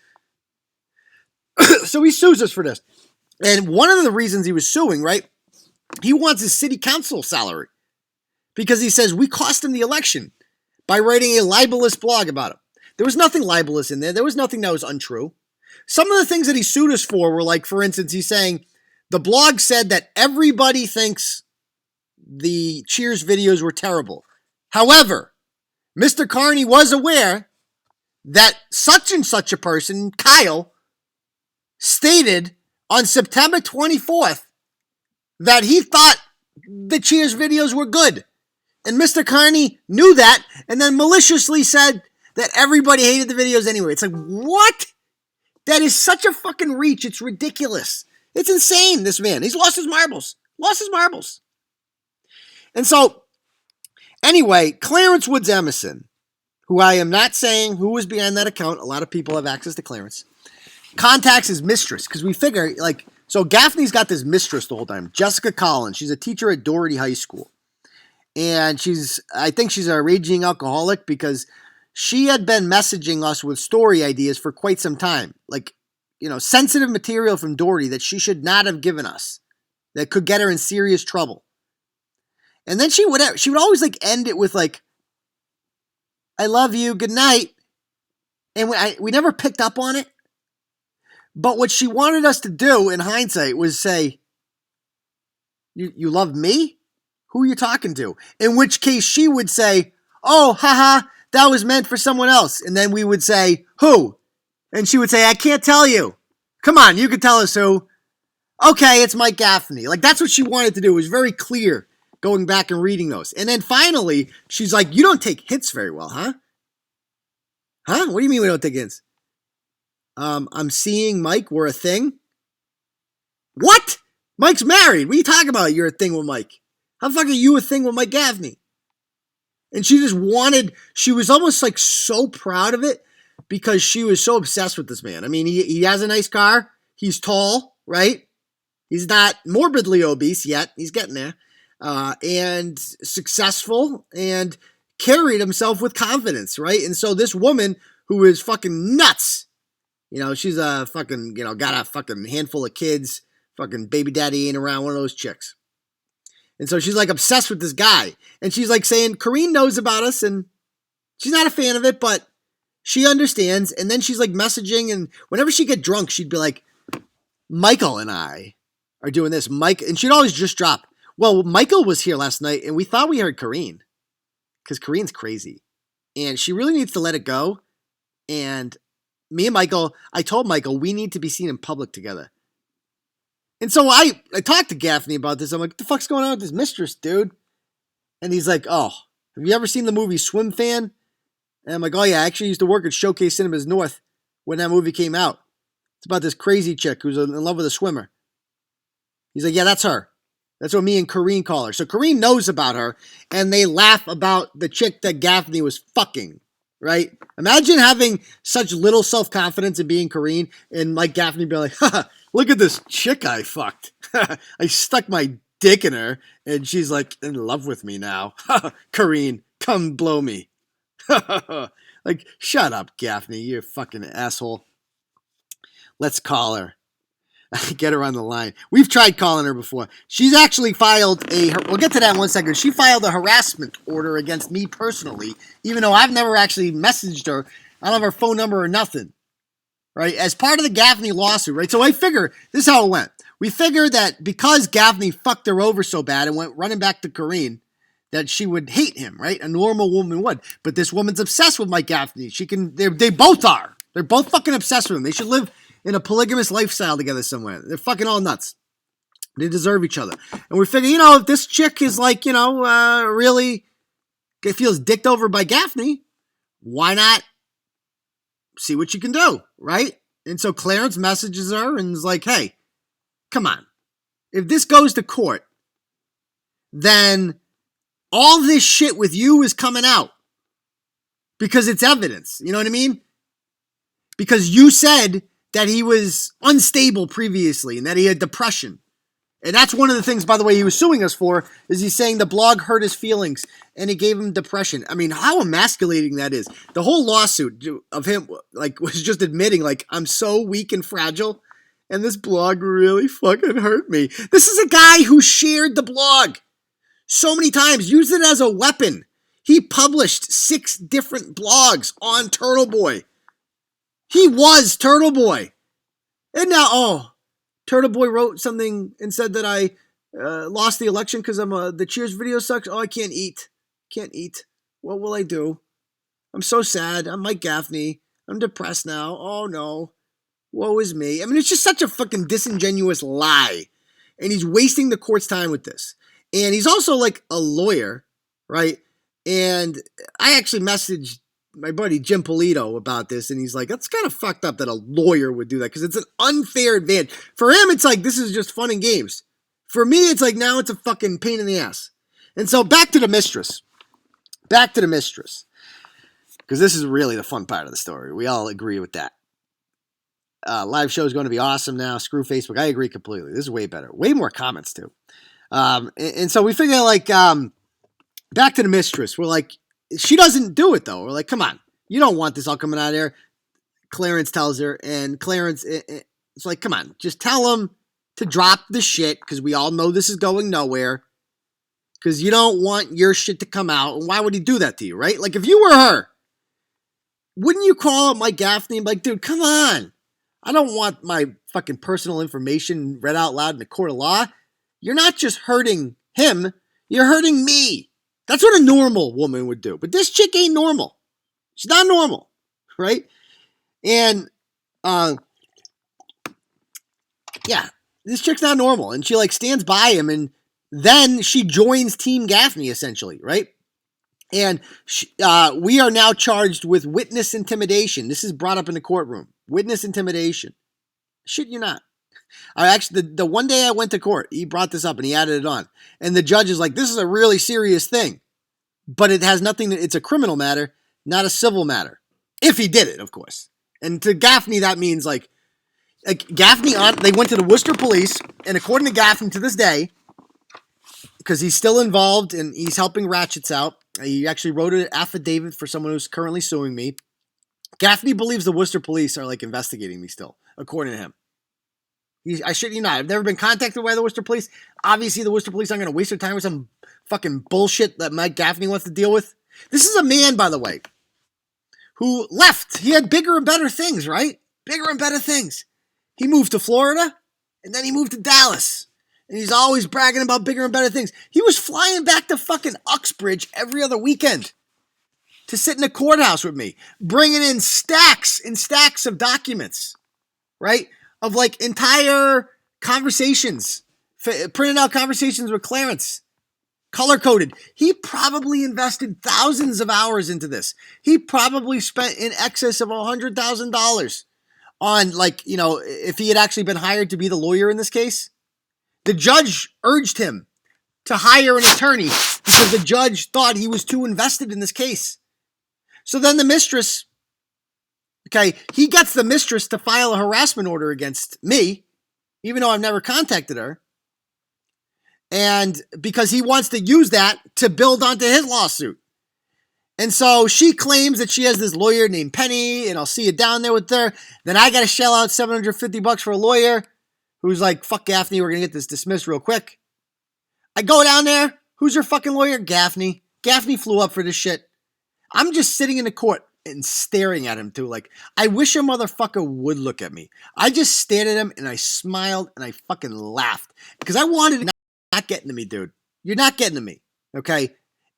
So he sues us for this. And one of the reasons he was suing, right? He wants his city council salary because he says we cost him the election by writing a libelous blog about him. There was nothing libelous in there. There was nothing that was untrue. Some of the things that he sued us for were like, for instance, he's saying the blog said that everybody thinks the Cheers videos were terrible. However, Mr. Carney was aware that such and such a person, Kyle, stated on September 24th that he thought the Cheers videos were good. And Mr. Carney knew that and then maliciously said that everybody hated the videos anyway. It's like, what? That is such a fucking reach. It's ridiculous. It's insane, this man. He's lost his marbles. And so, anyway, Clarence Woods Emerson, who I am not saying who was behind that account. A lot of people have access to Clarence. Contacts his mistress, because we figure, so Gaffney's got this mistress the whole time, Jessica Collins. She's a teacher at Doherty High School. And I think she's a raging alcoholic because she had been messaging us with story ideas for quite some time. Sensitive material from Doherty that she should not have given us that could get her in serious trouble. And then she would always end it with I love you, good night. And we never picked up on it. But what she wanted us to do in hindsight was say, you love me? Who are you talking to? In which case she would say, oh, haha, that was meant for someone else. And then we would say, who? And she would say, I can't tell you. Come on, you can tell us who. Okay, it's Mike Gaffney. That's what she wanted to do. It was very clear going back and reading those. And then finally, she's like, you don't take hints very well, huh? Huh? What do you mean we don't take hints? I'm seeing Mike. We're a thing. What? Mike's married. What are you talking about? You're a thing with Mike. How the fuck are you a thing with Mike Gaffney? And she just wanted, she was almost like so proud of it because she was so obsessed with this man. I mean, he has a nice car. He's tall, right? He's not morbidly obese yet. He's getting there. And successful and carried himself with confidence, right? And so this woman who is fucking nuts, you know, she's a fucking, you know, got a fucking handful of kids, fucking baby daddy ain't around, one of those chicks. And so she's like obsessed with this guy. And she's like saying, Kareen knows about us and she's not a fan of it, but she understands. And then she's like messaging, and whenever she get drunk, she'd be like, Michael and I are doing this. Mike, and she'd always just drop, well, Michael was here last night and we thought we heard Kareen because Kareen's crazy and she really needs to let it go. And me and Michael, I told Michael, we need to be seen in public together. And so I talked to Gaffney about this. I'm like, what the fuck's going on with this mistress, dude? And he's like, oh, have you ever seen the movie Swim Fan? And I'm like, oh yeah, I actually used to work at Showcase Cinemas North when that movie came out. It's about this crazy chick who's in love with a swimmer. He's like, yeah, that's her. That's what me and Kareen call her. So Kareen knows about her, and they laugh about the chick that Gaffney was fucking, right? Imagine having such little self-confidence in being Kareen, and Mike Gaffney be like, haha, look at this chick I fucked. I stuck my dick in her, and she's like in love with me now. Kareen, come blow me. Like, shut up, Gaffney, you fucking asshole. Let's call her. Get her on the line. We've tried calling her before. She's actually filed we'll get to that in 1 second. She filed a harassment order against me personally, even though I've never actually messaged her. I don't have her phone number or nothing, right? As part of the Gaffney lawsuit, right? So I figure, this is how it went. We figured that because Gaffney fucked her over so bad and went running back to Kareen, that she would hate him, right? A normal woman would. But this woman's obsessed with Mike Gaffney. They both are. They're both fucking obsessed with him. They should live in a polygamous lifestyle together somewhere. They're fucking all nuts. They deserve each other. And we figure, you know, if this chick is like, you know, really feels dicked over by Gaffney, why not see what you can do, right? And so Clarence messages her and is like, hey, come on. If this goes to court, then all this shit with you is coming out because it's evidence. You know what I mean? Because you said that he was unstable previously and that he had depression. And that's one of the things, by the way, he was suing us for, is he's saying the blog hurt his feelings and it gave him depression. I mean, how emasculating that is. The whole lawsuit of him, like, was just admitting, like, I'm so weak and fragile and this blog really fucking hurt me. This is a guy who shared the blog so many times, used it as a weapon. He published 6 different blogs on Turtleboy. He was Turtleboy. And now, Turtleboy wrote something and said that I lost the election because the Cheers video sucks. Oh, I can't eat. Can't eat. What will I do? I'm so sad. I'm Mike Gaffney. I'm depressed now. Oh, no. Woe is me. I mean, it's just such a fucking disingenuous lie. And he's wasting the court's time with this. And he's also like a lawyer, right? And I actually messaged my buddy Jim Polito about this, and he's like, that's kind of fucked up that a lawyer would do that because it's an unfair advantage. For him, it's like, this is just fun and games. For me, it's like, now it's a fucking pain in the ass. And so back to the mistress. Back to the mistress. Because this is really the fun part of the story. We all agree with that. Live show is going to be awesome now. Screw Facebook. I agree completely. This is way better. Way more comments, too. And so we figure, like, back to the mistress. We're like, she doesn't do it, though. We're like, come on. You don't want this all coming out of there. Clarence tells her, and Clarence, it's like, come on. Just tell him to drop the shit, because we all know this is going nowhere, because you don't want your shit to come out, and why would he do that to you, right? Like, if you were her, wouldn't you call up Mike Gaffney and be like, dude, come on. I don't want my fucking personal information read out loud in the court of law. You're not just hurting him, you're hurting me. That's what a normal woman would do. But this chick ain't normal. She's not normal, right? And, yeah, this chick's not normal. And she, like, stands by him, and Then she joins Team Gaffney, essentially, right? And we are now charged with witness intimidation. This is brought up in the courtroom. Witness intimidation. Shit you not. I actually, the one day I went to court, he brought this up and he added it on. And the judge is like, this is a really serious thing. But it has nothing, it's a criminal matter, not a civil matter. If he did it, of course. And to Gaffney, that means like Gaffney, they went to the Worcester police, and according to Gaffney to this day, because he's still involved and he's helping Ratchets out, he actually wrote an affidavit for someone who's currently suing me. Gaffney believes the Worcester police are like investigating me still, according to him. I shit you not. I've never been contacted by the Worcester police. Obviously, the Worcester police aren't going to waste their time with some fucking bullshit that Mike Gaffney wants to deal with. This is a man, by the way, who left. He had bigger and better things, right? Bigger and better things. He moved to Florida, and then he moved to Dallas. And he's always bragging about bigger and better things. He was flying back to fucking Uxbridge every other weekend to sit in the courthouse with me, bringing in stacks and stacks of documents, right? Of like entire conversations, printed out conversations with Clarence, color-coded. He probably invested thousands of hours into this. He probably spent in excess of $100,000 on, like, you know, if he had actually been hired to be the lawyer in this case. The judge urged him to hire an attorney because the judge thought he was too invested in this case. So then the mistress, okay, he gets the mistress to file a harassment order against me, even though I've never contacted her. And because he wants to use that to build onto his lawsuit. And so she claims that she has this lawyer named Penny, and I'll see you down there with her. Then I got to shell out $750 for a lawyer who's like, fuck Gaffney, we're going to get this dismissed real quick. I go down there. Who's your fucking lawyer? Gaffney. Gaffney flew up for this shit. I'm just sitting in the court and staring at him too. Like, I wish a motherfucker would look at me. I just stared at him and I smiled and I fucking laughed because I wanted to not getting to me, dude. You're not getting to me, okay?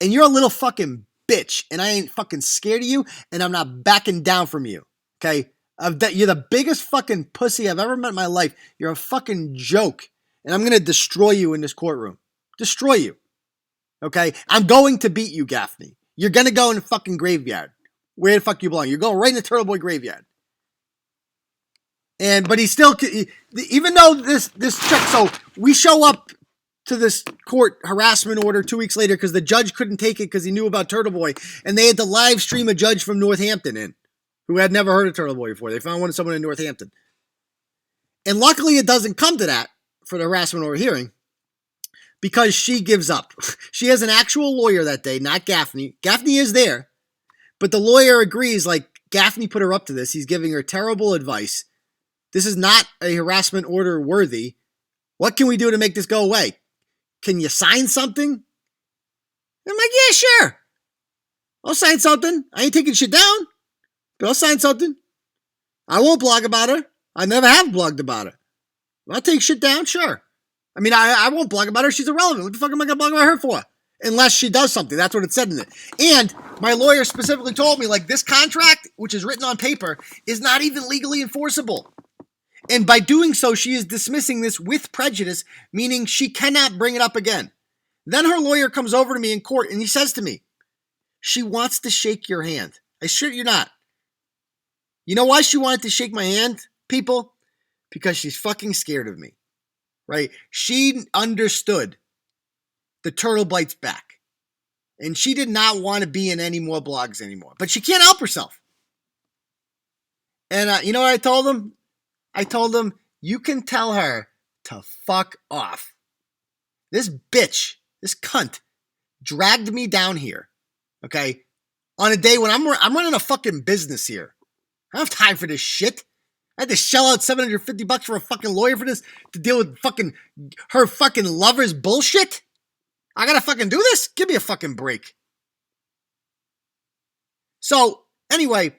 And you're a little fucking bitch, and I ain't fucking scared of you, and I'm not backing down from you, okay? You're the biggest fucking pussy I've ever met in my life. You're a fucking joke, and I'm gonna destroy you in this courtroom. Destroy you, okay? I'm going to beat you, Gaffney. You're gonna go in the fucking graveyard. Where the fuck you belong? You're going right in the Turtleboy graveyard. But he's still, even though this check, so we show up to this court harassment order 2 weeks later because the judge couldn't take it because he knew about Turtleboy, and they had to live stream a judge from Northampton in who had never heard of Turtleboy before. They found someone in Northampton. And luckily it doesn't come to that for the harassment order hearing because she gives up. She has an actual lawyer that day, not Gaffney. Gaffney is there, but the lawyer agrees, like, Gaffney put her up to this. He's giving her terrible advice. This is not a harassment order worthy. What can we do to make this go away? Can you sign something? I'm like, yeah, sure. I'll sign something. I ain't taking shit down, but I'll sign something. I won't blog about her. I never have blogged about her. I'll take shit down, sure. I mean, I won't blog about her. She's irrelevant. What the fuck am I going to blog about her for? Unless she does something. That's what it said in it. And my lawyer specifically told me, like, this contract, which is written on paper, is not even legally enforceable. And by doing so, she is dismissing this with prejudice, meaning she cannot bring it up again. Then her lawyer comes over to me in court and he says to me, she wants to shake your hand. I shit you not. You know why she wanted to shake my hand, people? Because she's fucking scared of me, right? She understood the turtle bites back. And she did not want to be in any more blogs anymore. But she can't help herself. And you know what I told them? I told them, you can tell her to fuck off. This bitch, this cunt, dragged me down here, okay, on a day when I'm running a fucking business here. I don't have time for this shit. I had to shell out $750 for a fucking lawyer for this to deal with fucking her fucking lover's bullshit. I gotta fucking do this? Give me a fucking break. So, anyway,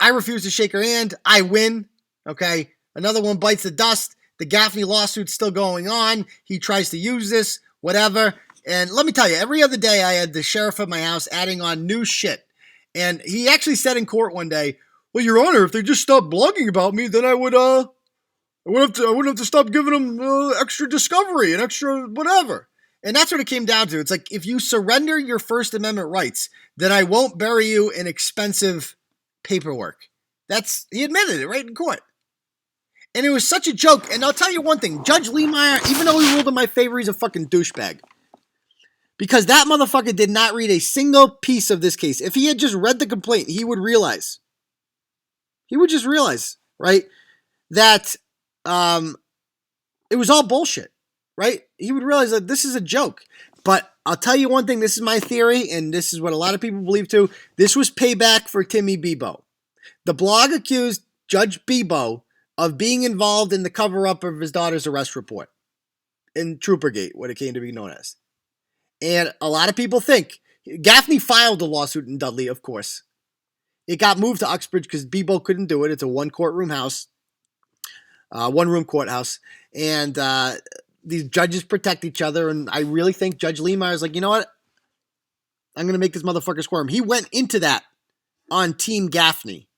I refuse to shake her hand. I win. Okay. Another one bites the dust. The Gaffney lawsuit's still going on. He tries to use this, whatever. And let me tell you, every other day I had the sheriff at my house adding on new shit. And he actually said in court one day, well, Your Honor, if they just stopped blogging about me, then I would I wouldn't have to stop giving them extra discovery and extra whatever. And that's what it came down to. It's like, if you surrender your First Amendment rights, then I won't bury you in expensive paperwork. He admitted it right in court. And it was such a joke. And I'll tell you one thing, Judge Liemeyer, even though he ruled in my favor, he's a fucking douchebag. Because that motherfucker did not read a single piece of this case. If he had just read the complaint, he would realize. He would just realize, right, that it was all bullshit, right? He would realize that this is a joke. But I'll tell you one thing, this is my theory, and this is what a lot of people believe too. This was payback for Timmy Bebo. The blog accused Judge Bebo of being involved in the cover-up of his daughter's arrest report in Troopergate, what it came to be known as. And a lot of people think, Gaffney filed a lawsuit in Dudley, of course. It got moved to Uxbridge because Bebo couldn't do it. It's a one-room courthouse. And these judges protect each other. And I really think Judge Liemeyer is like, you know what? I'm going to make this motherfucker squirm. He went into that on Team Gaffney.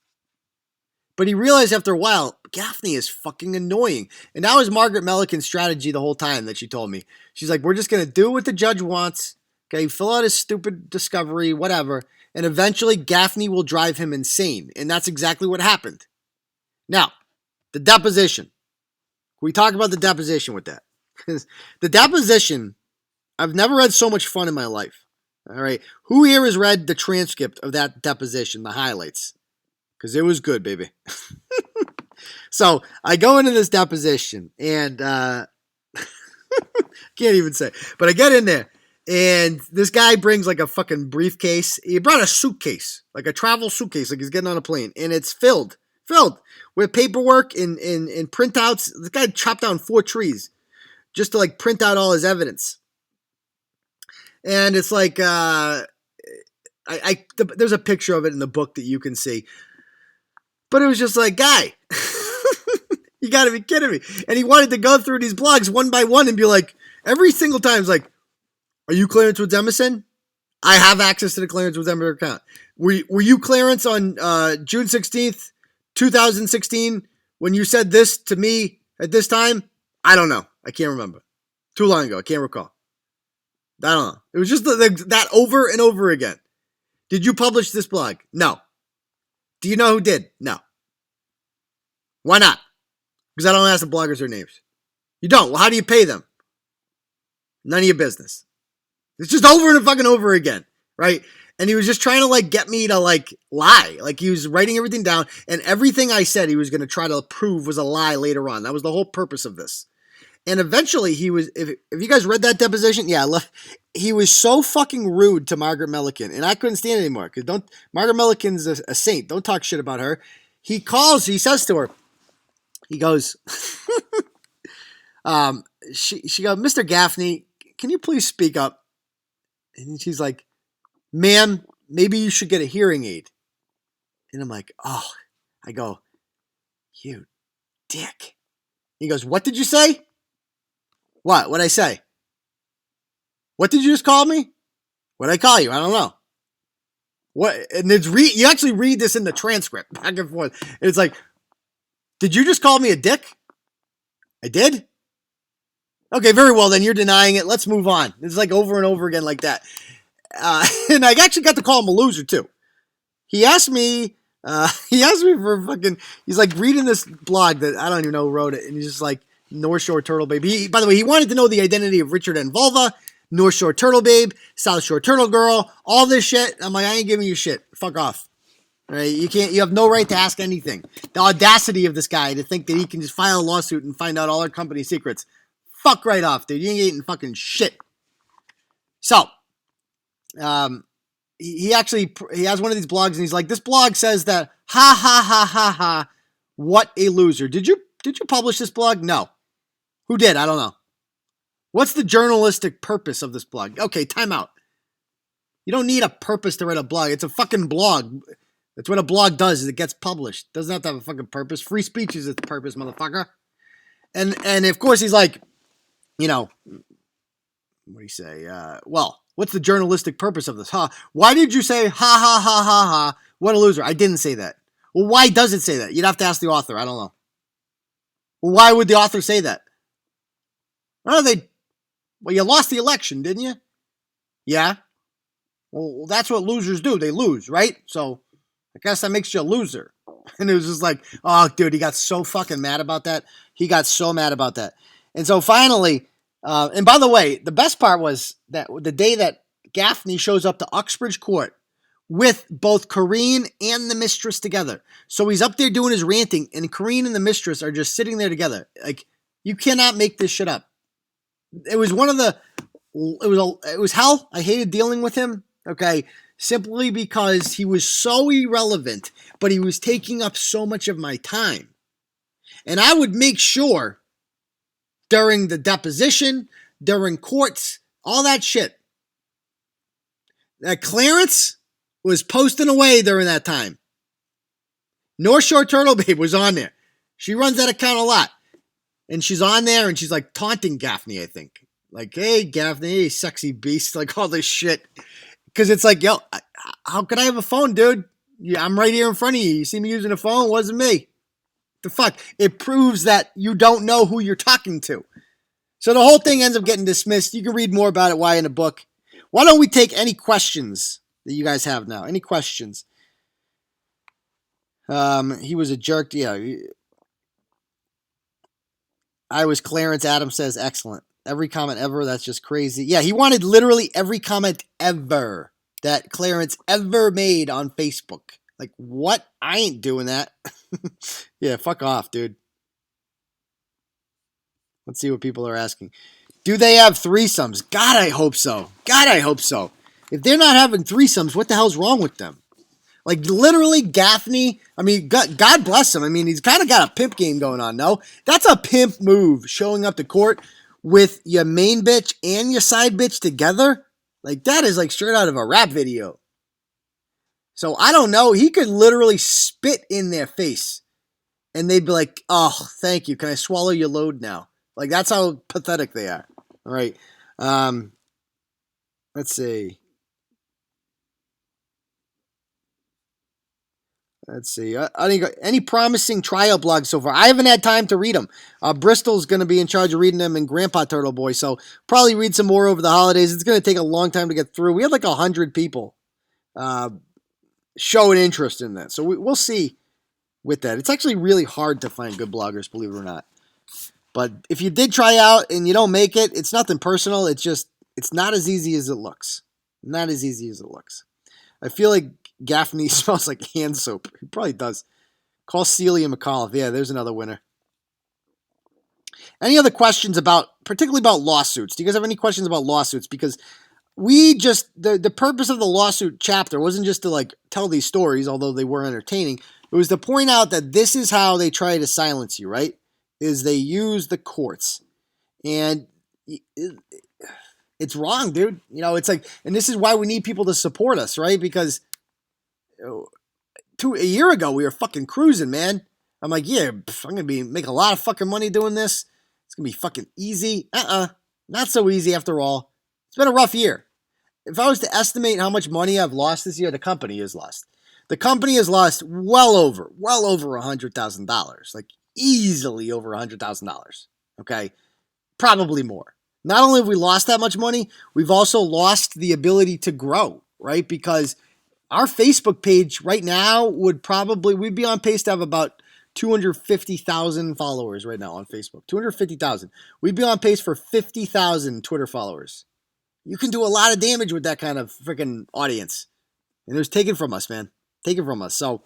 But he realized after a while, Gaffney is fucking annoying. And that was Margaret Milliken's strategy the whole time that she told me. She's like, we're just going to do what the judge wants. Okay, fill out his stupid discovery, whatever. And eventually Gaffney will drive him insane. And that's exactly what happened. Now, the deposition. Can we talk about the deposition with that? Because the deposition, I've never had so much fun in my life. All right. Who here has read the transcript of that deposition, the highlights? Because it was good, baby. So I go into this deposition and can't even say, but I get in there and this guy brings like a fucking briefcase. He brought a suitcase, like a travel suitcase, like he's getting on a plane, and it's filled with paperwork and printouts. This guy chopped down 4 trees just to like print out all his evidence. And it's like, there's a picture of it in the book that you can see. But it was just like, guy, you got to be kidding me. And he wanted to go through these blogs one by one and be like, every single time, it's like, are you Clarence Woods Emerson? I have access to the Clarence Woods Emerson account. Were you Clarence on June 16th, 2016, when you said this to me at this time? I don't know. I can't remember. Too long ago. I can't recall. I don't know. It was just that over and over again. Did you publish this blog? No. Do you know who did? No. Why not? Because I don't ask the bloggers their names. You don't. Well, how do you pay them? None of your business. It's just over and fucking over again, right? And he was just trying to like get me to like lie. Like he was writing everything down, and everything I said he was going to try to prove was a lie later on. That was the whole purpose of this. And eventually he was, if you guys read that deposition, yeah, he was so fucking rude to Margaret Milliken, and I couldn't stand it anymore. Because Margaret Milliken's a saint. Don't talk shit about her. He says to her, he goes, she goes, Mr. Gaffney, can you please speak up? And she's like, ma'am, maybe you should get a hearing aid. And I'm like, oh, I go, you dick. He goes, what did you say? What'd I say? What did you just call me? What'd I call you? I don't know. What? And you actually read this in the transcript back and forth. And it's like, did you just call me a dick? I did? Okay, very well, then you're denying it. Let's move on. It's like over and over again like that. And I actually got to call him a loser too. He asked me for fucking, he's like reading this blog that I don't even know who wrote it. And he's just like, North Shore Turtle Babe. By the way, he wanted to know the identity of Richard and Vulva, North Shore Turtle Babe, South Shore Turtle Girl, all this shit. I'm like, I ain't giving you shit. Fuck off. All right? You have no right to ask anything. The audacity of this guy to think that he can just file a lawsuit and find out all our company secrets. Fuck right off, dude. You ain't getting fucking shit. So, he has one of these blogs and he's like, this blog says that, ha ha ha ha ha, what a loser. Did you publish this blog? No. Who did? I don't know. What's the journalistic purpose of this blog? Okay, time out. You don't need a purpose to write a blog. It's a fucking blog. That's what a blog does, is it gets published. It doesn't have to have a fucking purpose. Free speech is its purpose, motherfucker. And of course he's like, you know, what do you say? Well, what's the journalistic purpose of this? Why did you say ha ha ha ha ha? What a loser. I didn't say that. Well, why does it say that? You'd have to ask the author. I don't know. Well, why would the author say that? Well, you lost the election, didn't you? Yeah. Well, that's what losers do. They lose, right? So I guess that makes you a loser. And it was just like, oh, dude, he got so fucking mad about that. He got so mad about that. And so finally, and by the way, the best part was that the day that Gaffney shows up to Uxbridge Court with both Corrine and the mistress together. So he's up there doing his ranting, and Corrine and the mistress are just sitting there together. Like, you cannot make this shit up. It was it was hell. I hated dealing with him. Okay. Simply because he was so irrelevant, but he was taking up so much of my time. And I would make sure during the deposition, during courts, all that shit, that Clarence was posting away during that time. North Shore Turtle Babe was on there. She runs that account a lot. And she's on there and she's like taunting Gaffney, I think. Like, hey, Gaffney, hey, sexy beast, like all this shit. Because it's like, yo, how could I have a phone, dude? Yeah, I'm right here in front of you. You see me using a phone? It wasn't me. The fuck? It proves that you don't know who you're talking to. So the whole thing ends up getting dismissed. You can read more about it, why, in the book. Why don't we take any questions that you guys have now? Any questions? He was a jerk. Yeah. I was Clarence. Adam says, excellent. Every comment ever. That's just crazy. Yeah, he wanted literally every comment ever that Clarence ever made on Facebook. Like, what? I ain't doing that. Yeah, fuck off, dude. Let's see what people are asking. Do they have threesomes? God, I hope so. God, I hope so. If they're not having threesomes, what the hell's wrong with them? Like, literally, Gaffney, I mean, God bless him. I mean, he's kind of got a pimp game going on, no? That's a pimp move, showing up to court with your main bitch and your side bitch together. Like, that is like straight out of a rap video. So, I don't know. He could literally spit in their face. And they'd be like, oh, thank you. Can I swallow your load now? Like, that's how pathetic they are. All right. Let's see. Any promising trial blogs so far? I haven't had time to read them. Bristol's going to be in charge of reading them, and Grandpa Turtleboy. So probably read some more over the holidays. It's going to take a long time to get through. We had like 100 people show an interest in that. So we'll see with that. It's actually really hard to find good bloggers, believe it or not. But if you did try out and you don't make it, it's nothing personal. It's not as easy as it looks. Not as easy as it looks. I feel like Gaffney smells like hand soap. He probably does. Call Celia McAuliffe. Yeah, there's another winner. Any other questions particularly about lawsuits? Do you guys have any questions about lawsuits? Because the purpose of the lawsuit chapter wasn't just to like tell these stories, although they were entertaining. It was to point out that this is how they try to silence you, right? Is they use the courts. And it's wrong, dude. You know, it's like, and this is why we need people to support us, right? Because a year ago we were fucking cruising, man. I'm like, yeah, I'm gonna make a lot of fucking money doing this. It's gonna be fucking easy. Not so easy after all. It's been a rough year. If I was to estimate how much money I've lost this year, the company has lost. The company has lost well over $100,000, like easily over $100,000. Okay, probably more. Not only have we lost that much money, we've also lost the ability to grow, right? Because our Facebook page right now we'd be on pace to have about 250,000 followers right now on Facebook. 250,000. We'd be on pace for 50,000 Twitter followers. You can do a lot of damage with that kind of freaking audience. And it was taken from us, man. Taken from us. So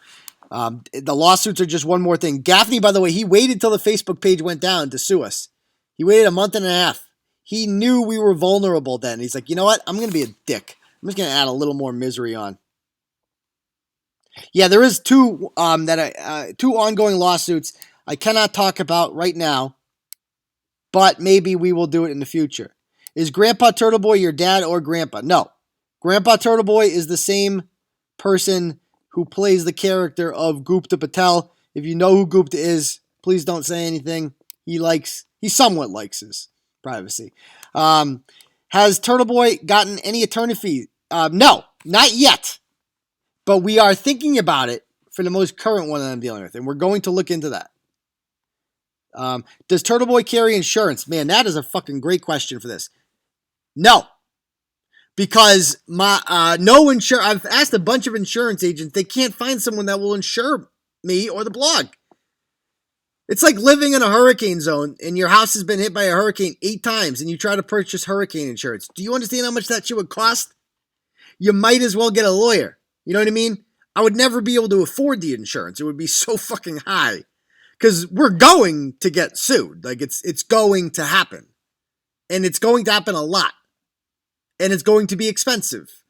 the lawsuits are just one more thing. Gaffney, by the way, he waited till the Facebook page went down to sue us. He waited a month and a half. He knew we were vulnerable then. He's like, you know what? I'm going to be a dick. I'm just going to add a little more misery on. Yeah, there is two ongoing lawsuits I cannot talk about right now, but maybe we will do it in the future. Is Grandpa Turtleboy your dad or grandpa? No. Grandpa Turtleboy is the same person who plays the character of Gupta Patel. If you know who Gupta is, please don't say anything. He somewhat likes his privacy. Has Turtleboy gotten any attorney fee? No, not yet. But we are thinking about it for the most current one that I'm dealing with, and we're going to look into that. Does Turtleboy carry insurance? Man, that is a fucking great question for this. No, because my no insurance. I've asked a bunch of insurance agents. They can't find someone that will insure me or the blog. It's like living in a hurricane zone and your house has been hit by a hurricane 8 times and you try to purchase hurricane insurance. Do you understand how much that shit would cost? You might as well get a lawyer. You know what I mean? I would never be able to afford the insurance. It would be so fucking high. Because we're going to get sued. Like it's going to happen. And it's going to happen a lot. And it's going to be expensive.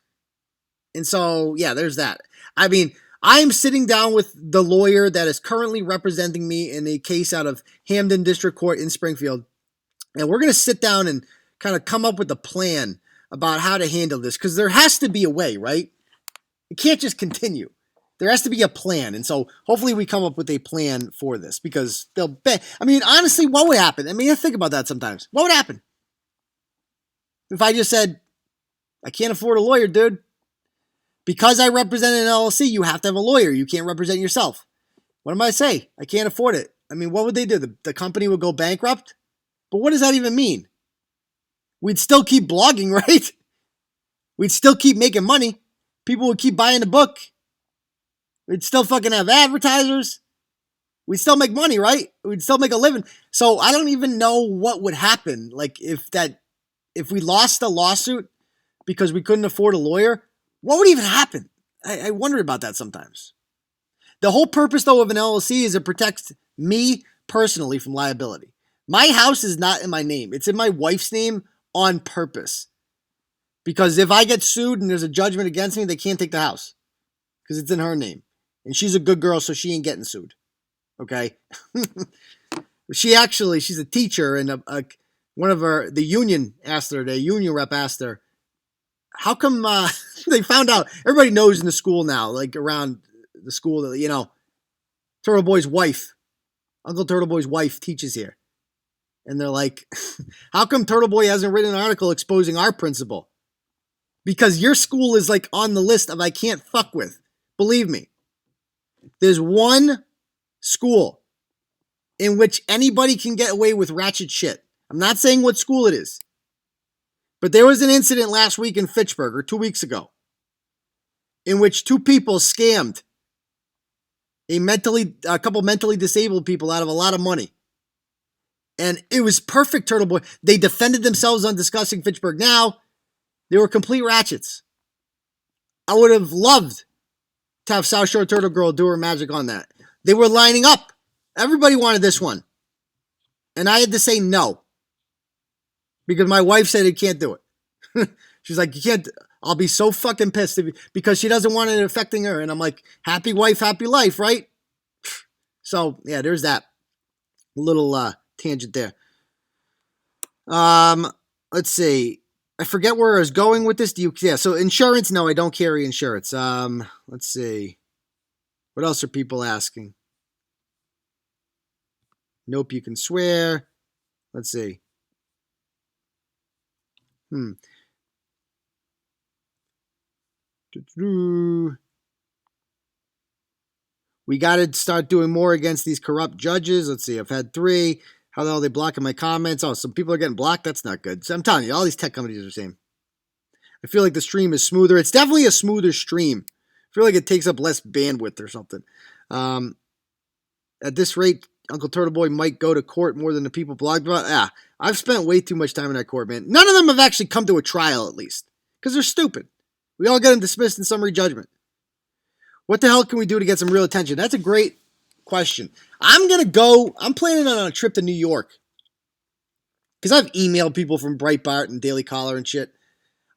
And so, yeah, there's that. I mean, I'm sitting down with the lawyer that is currently representing me in a case out of Hamden District Court in Springfield. And we're going to sit down and kind of come up with a plan about how to handle this. Because there has to be a way, right? It can't just continue. There has to be a plan. And so hopefully we come up with a plan for this. Because they'll bet. I mean, honestly, what would happen? I mean, I think about that sometimes. What would happen? If I just said, I can't afford a lawyer, dude. Because I represent an LLC, you have to have a lawyer. You can't represent yourself. What am I say? I can't afford it. I mean, what would they do? The company would go bankrupt? But what does that even mean? We'd still keep blogging, right? We'd still keep making money. People would keep buying the book. We'd still fucking have advertisers. We'd still make money, right? We'd still make a living. So I don't even know what would happen. Like if we lost a lawsuit because we couldn't afford a lawyer, what would even happen? I wonder about that sometimes. The whole purpose, though, of an LLC is it protects me personally from liability. My house is not in my name. It's in my wife's name on purpose. Because if I get sued and there's a judgment against me, they can't take the house. Because it's in her name. And she's a good girl, so she ain't getting sued. Okay? She's a teacher, and one of the union asked her, the union rep asked her, how come they found out, everybody knows in the school now, like around the school, that, you know, Turtleboy's wife, Uncle Turtleboy's wife teaches here. And they're like, how come Turtleboy hasn't written an article exposing our principal? Because your school is like on the list of I can't fuck with. Believe me. There's one school in which anybody can get away with ratchet shit. I'm not saying what school it is. But there was an incident last week in Fitchburg, or 2 weeks ago, in which 2 people scammed a couple mentally disabled people out of a lot of money. And it was perfect, Turtleboy. They defended themselves on discussing Fitchburg Now. They were complete ratchets. I would have loved to have South Shore Turtle Girl do her magic on that. They were lining up. Everybody wanted this one. And I had to say no. Because my wife said it can't do it. She's like, you can't. I'll be so fucking pissed because she doesn't want it affecting her. And I'm like, happy wife, happy life, right? So, yeah, there's that little tangent there. Let's see. I forget where I was going with this. So insurance? No, I don't carry insurance. Let's see. What else are people asking? Nope, you can swear. Let's see. We got to start doing more against these corrupt judges. Let's see. I've had 3. How the hell are they blocking my comments? Oh, some people are getting blocked. That's not good. So I'm telling you, all these tech companies are the same. I feel like the stream is smoother. It's definitely a smoother stream. I feel like it takes up less bandwidth or something. At this rate, Uncle Turtleboy might go to court more than the people blogged about. I've spent way too much time in that court, man. None of them have actually come to a trial, at least. Because they're stupid. We all get them dismissed in summary judgment. What the hell can we do to get some real attention? That's a great question. I'm planning on a trip to New York. Because I've emailed people from Breitbart and Daily Caller and shit.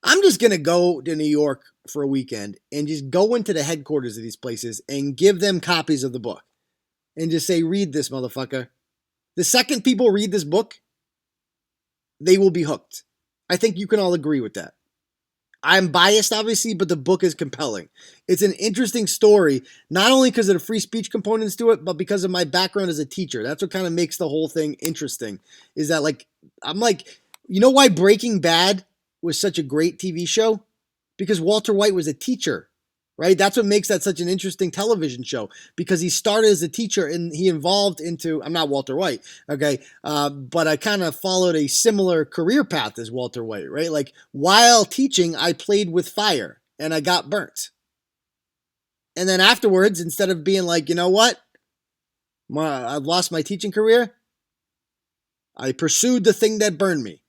I'm just going to go to New York for a weekend and just go into the headquarters of these places and give them copies of the book. And just say, read this, motherfucker. The second people read this book, they will be hooked. I think you can all agree with that. I'm biased, obviously, but the book is compelling. It's an interesting story, not only because of the free speech components to it, but because of my background as a teacher. That's what kind of makes the whole thing interesting, is that, you know why Breaking Bad was such a great TV show? Because Walter White was a teacher right? That's what makes that such an interesting television show, because he started as a teacher and he evolved into, I'm not Walter White, okay, but I kind of followed a similar career path as Walter White, right? Like while teaching, I played with fire and I got burnt. And then afterwards, instead of being like, you know what, I've lost my teaching career, I pursued the thing that burned me.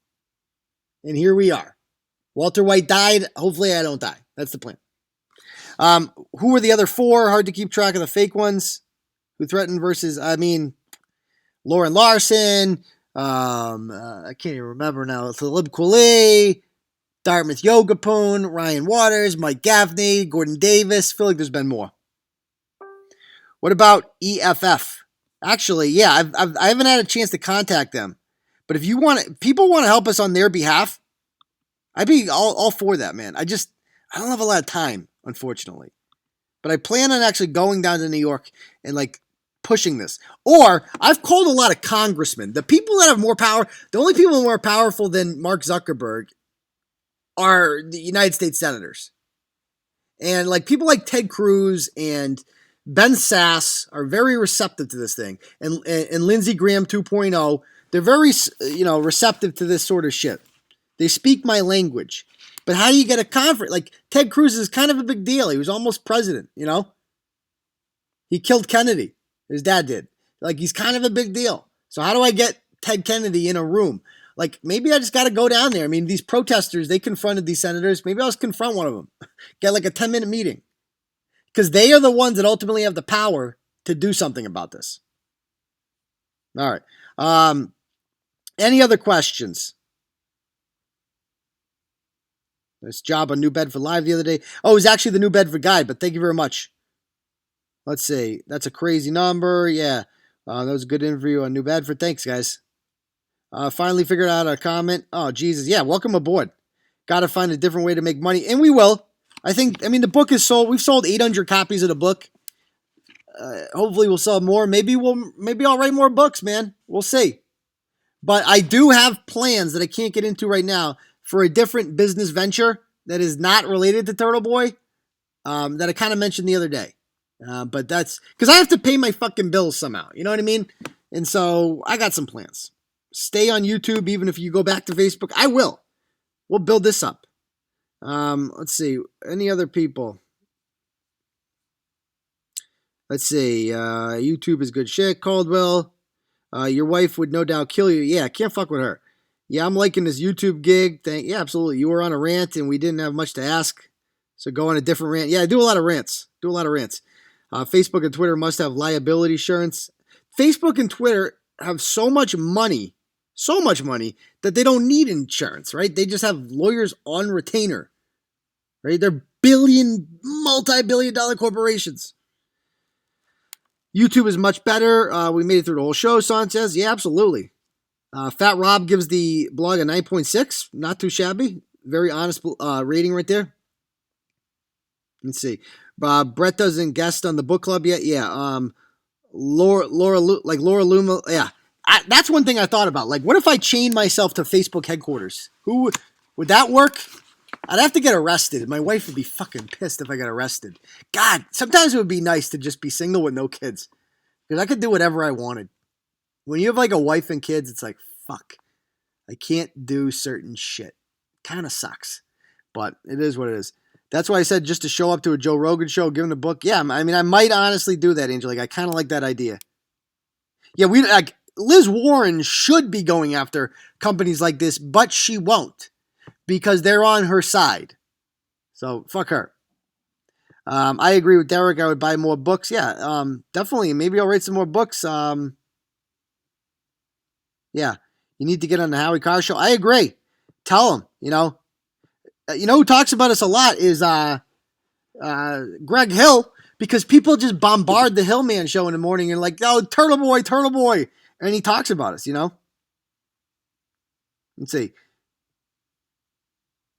And here we are. Walter White died. Hopefully I don't die. That's the plan. Who are the other four? Hard to keep track of the fake ones. Who threatened versus, Lauren Larson. I can't even remember now. Talib Kweli, Dartmouth Yogapoon, Ryan Waters, Mike Gaffney, Gordon Davis. I feel like there's been more. What about EFF? Actually, yeah, I haven't had a chance to contact them. But if people want to help us on their behalf, I'd be all for that, man. I don't have a lot of time, unfortunately. But I plan on actually going down to New York and like pushing this. Or I've called a lot of congressmen. The people that have more power, the only people more powerful than Mark Zuckerberg are the United States senators. And like people like Ted Cruz and Ben Sass are very receptive to this thing. And Lindsey Graham 2.0, they're very, receptive to this sort of shit. They speak my language. But how do you get a conference? Like, Ted Cruz is kind of a big deal. He was almost president, He killed Kennedy. His dad did. Like, he's kind of a big deal. So how do I get Ted Kennedy in a room? Like, maybe I just got to go down there. I mean, these protesters, they confronted these senators. Maybe I'll just confront one of them. Get like a 10-minute meeting. Because they are the ones that ultimately have the power to do something about this. All right. Any other questions? Nice job on New Bedford Live the other day. Oh, it was actually the New Bedford Guide, but thank you very much. Let's see. That's a crazy number. Yeah. That was a good interview on New Bedford. Thanks, guys. Finally figured out a comment. Oh, Jesus. Yeah, welcome aboard. Got to find a different way to make money. And we will. The book is sold. We've sold 800 copies of the book. Hopefully we'll sell more. Maybe I'll write more books, man. We'll see. But I do have plans that I can't get into right now for a different business venture that is not related to Turtleboy, that I kind of mentioned the other day. But that's because I have to pay my fucking bills somehow. You know what I mean? And so I got some plans. Stay on YouTube, even if you go back to Facebook. I will. We'll build this up. Let's see. Any other people? Let's see. YouTube is good shit. Caldwell. Your wife would no doubt kill you. Yeah, can't fuck with her. Yeah, I'm liking this YouTube gig. Yeah, absolutely. You were on a rant and we didn't have much to ask. So go on a different rant. Yeah, I do a lot of rants. Facebook and Twitter must have liability insurance. Facebook and Twitter have so much money that they don't need insurance, right? They just have lawyers on retainer, right? They're multi-billion dollar corporations. YouTube is much better. We made it through the whole show, Son says. Yeah, absolutely. Fat Rob gives the blog a 9.6. Not too shabby. Very honest rating right there. Let's see. Brett doesn't guest on the book club yet. Yeah. Laura Luma. Yeah. That's one thing I thought about. Like, what if I chained myself to Facebook headquarters? Would that work? I'd have to get arrested. My wife would be fucking pissed if I got arrested. God, sometimes it would be nice to just be single with no kids. Because I could do whatever I wanted. When you have like a wife and kids, it's like, fuck. I can't do certain shit. Kind of sucks. But it is what it is. That's why I said just to show up to a Joe Rogan show, give him the book. Yeah, I might honestly do that, Angel. Like, I kind of like that idea. Yeah, Liz Warren should be going after companies like this, but she won't. Because they're on her side. So, fuck her. I agree with Derek. I would buy more books. Yeah, definitely. Maybe I'll write some more books. Yeah, you need to get on the Howie Carr show. I agree. Tell him, who talks about us a lot is Greg Hill, because people just bombard the Hillman show in the morning and like, oh, Turtleboy. And he talks about us, Let's see.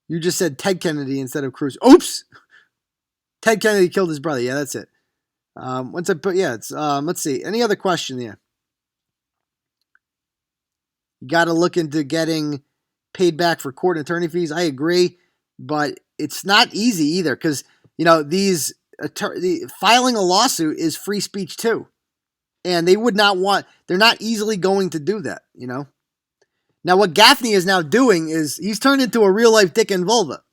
You just said Ted Kennedy instead of Cruz. Oops! Ted Kennedy killed his brother. Yeah, that's it. Let's see. Any other question there? You got to look into getting paid back for court and attorney fees. I agree, but it's not easy either because, these filing a lawsuit is free speech too. And they would not want, they're not easily going to do that, Now, what Gaffney is now doing is he's turned into a real life Dick and Vulva.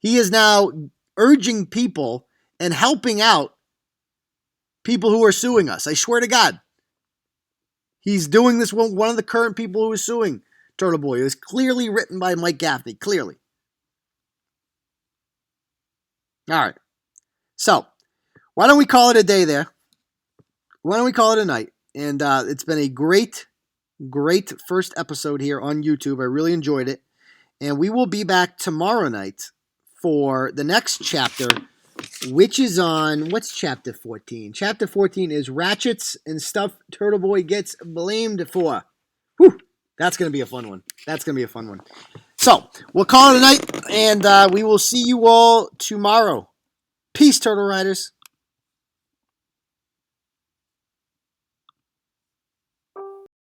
He is now urging people and helping out people who are suing us. I swear to God. He's doing this with one of the current people who is suing Turtleboy. It was clearly written by Mike Gaffney. Clearly. All right. So, why don't we call it a day there? Why don't we call it a night? And it's been a great first episode here on YouTube. I really enjoyed it. And we will be back tomorrow night for the next chapter, which is on, what's chapter 14? Chapter 14 is Ratchets and Stuff Turtleboy Gets Blamed For. Whew, that's going to be a fun one. So, we'll call it a night, and we will see you all tomorrow. Peace, Turtle Riders.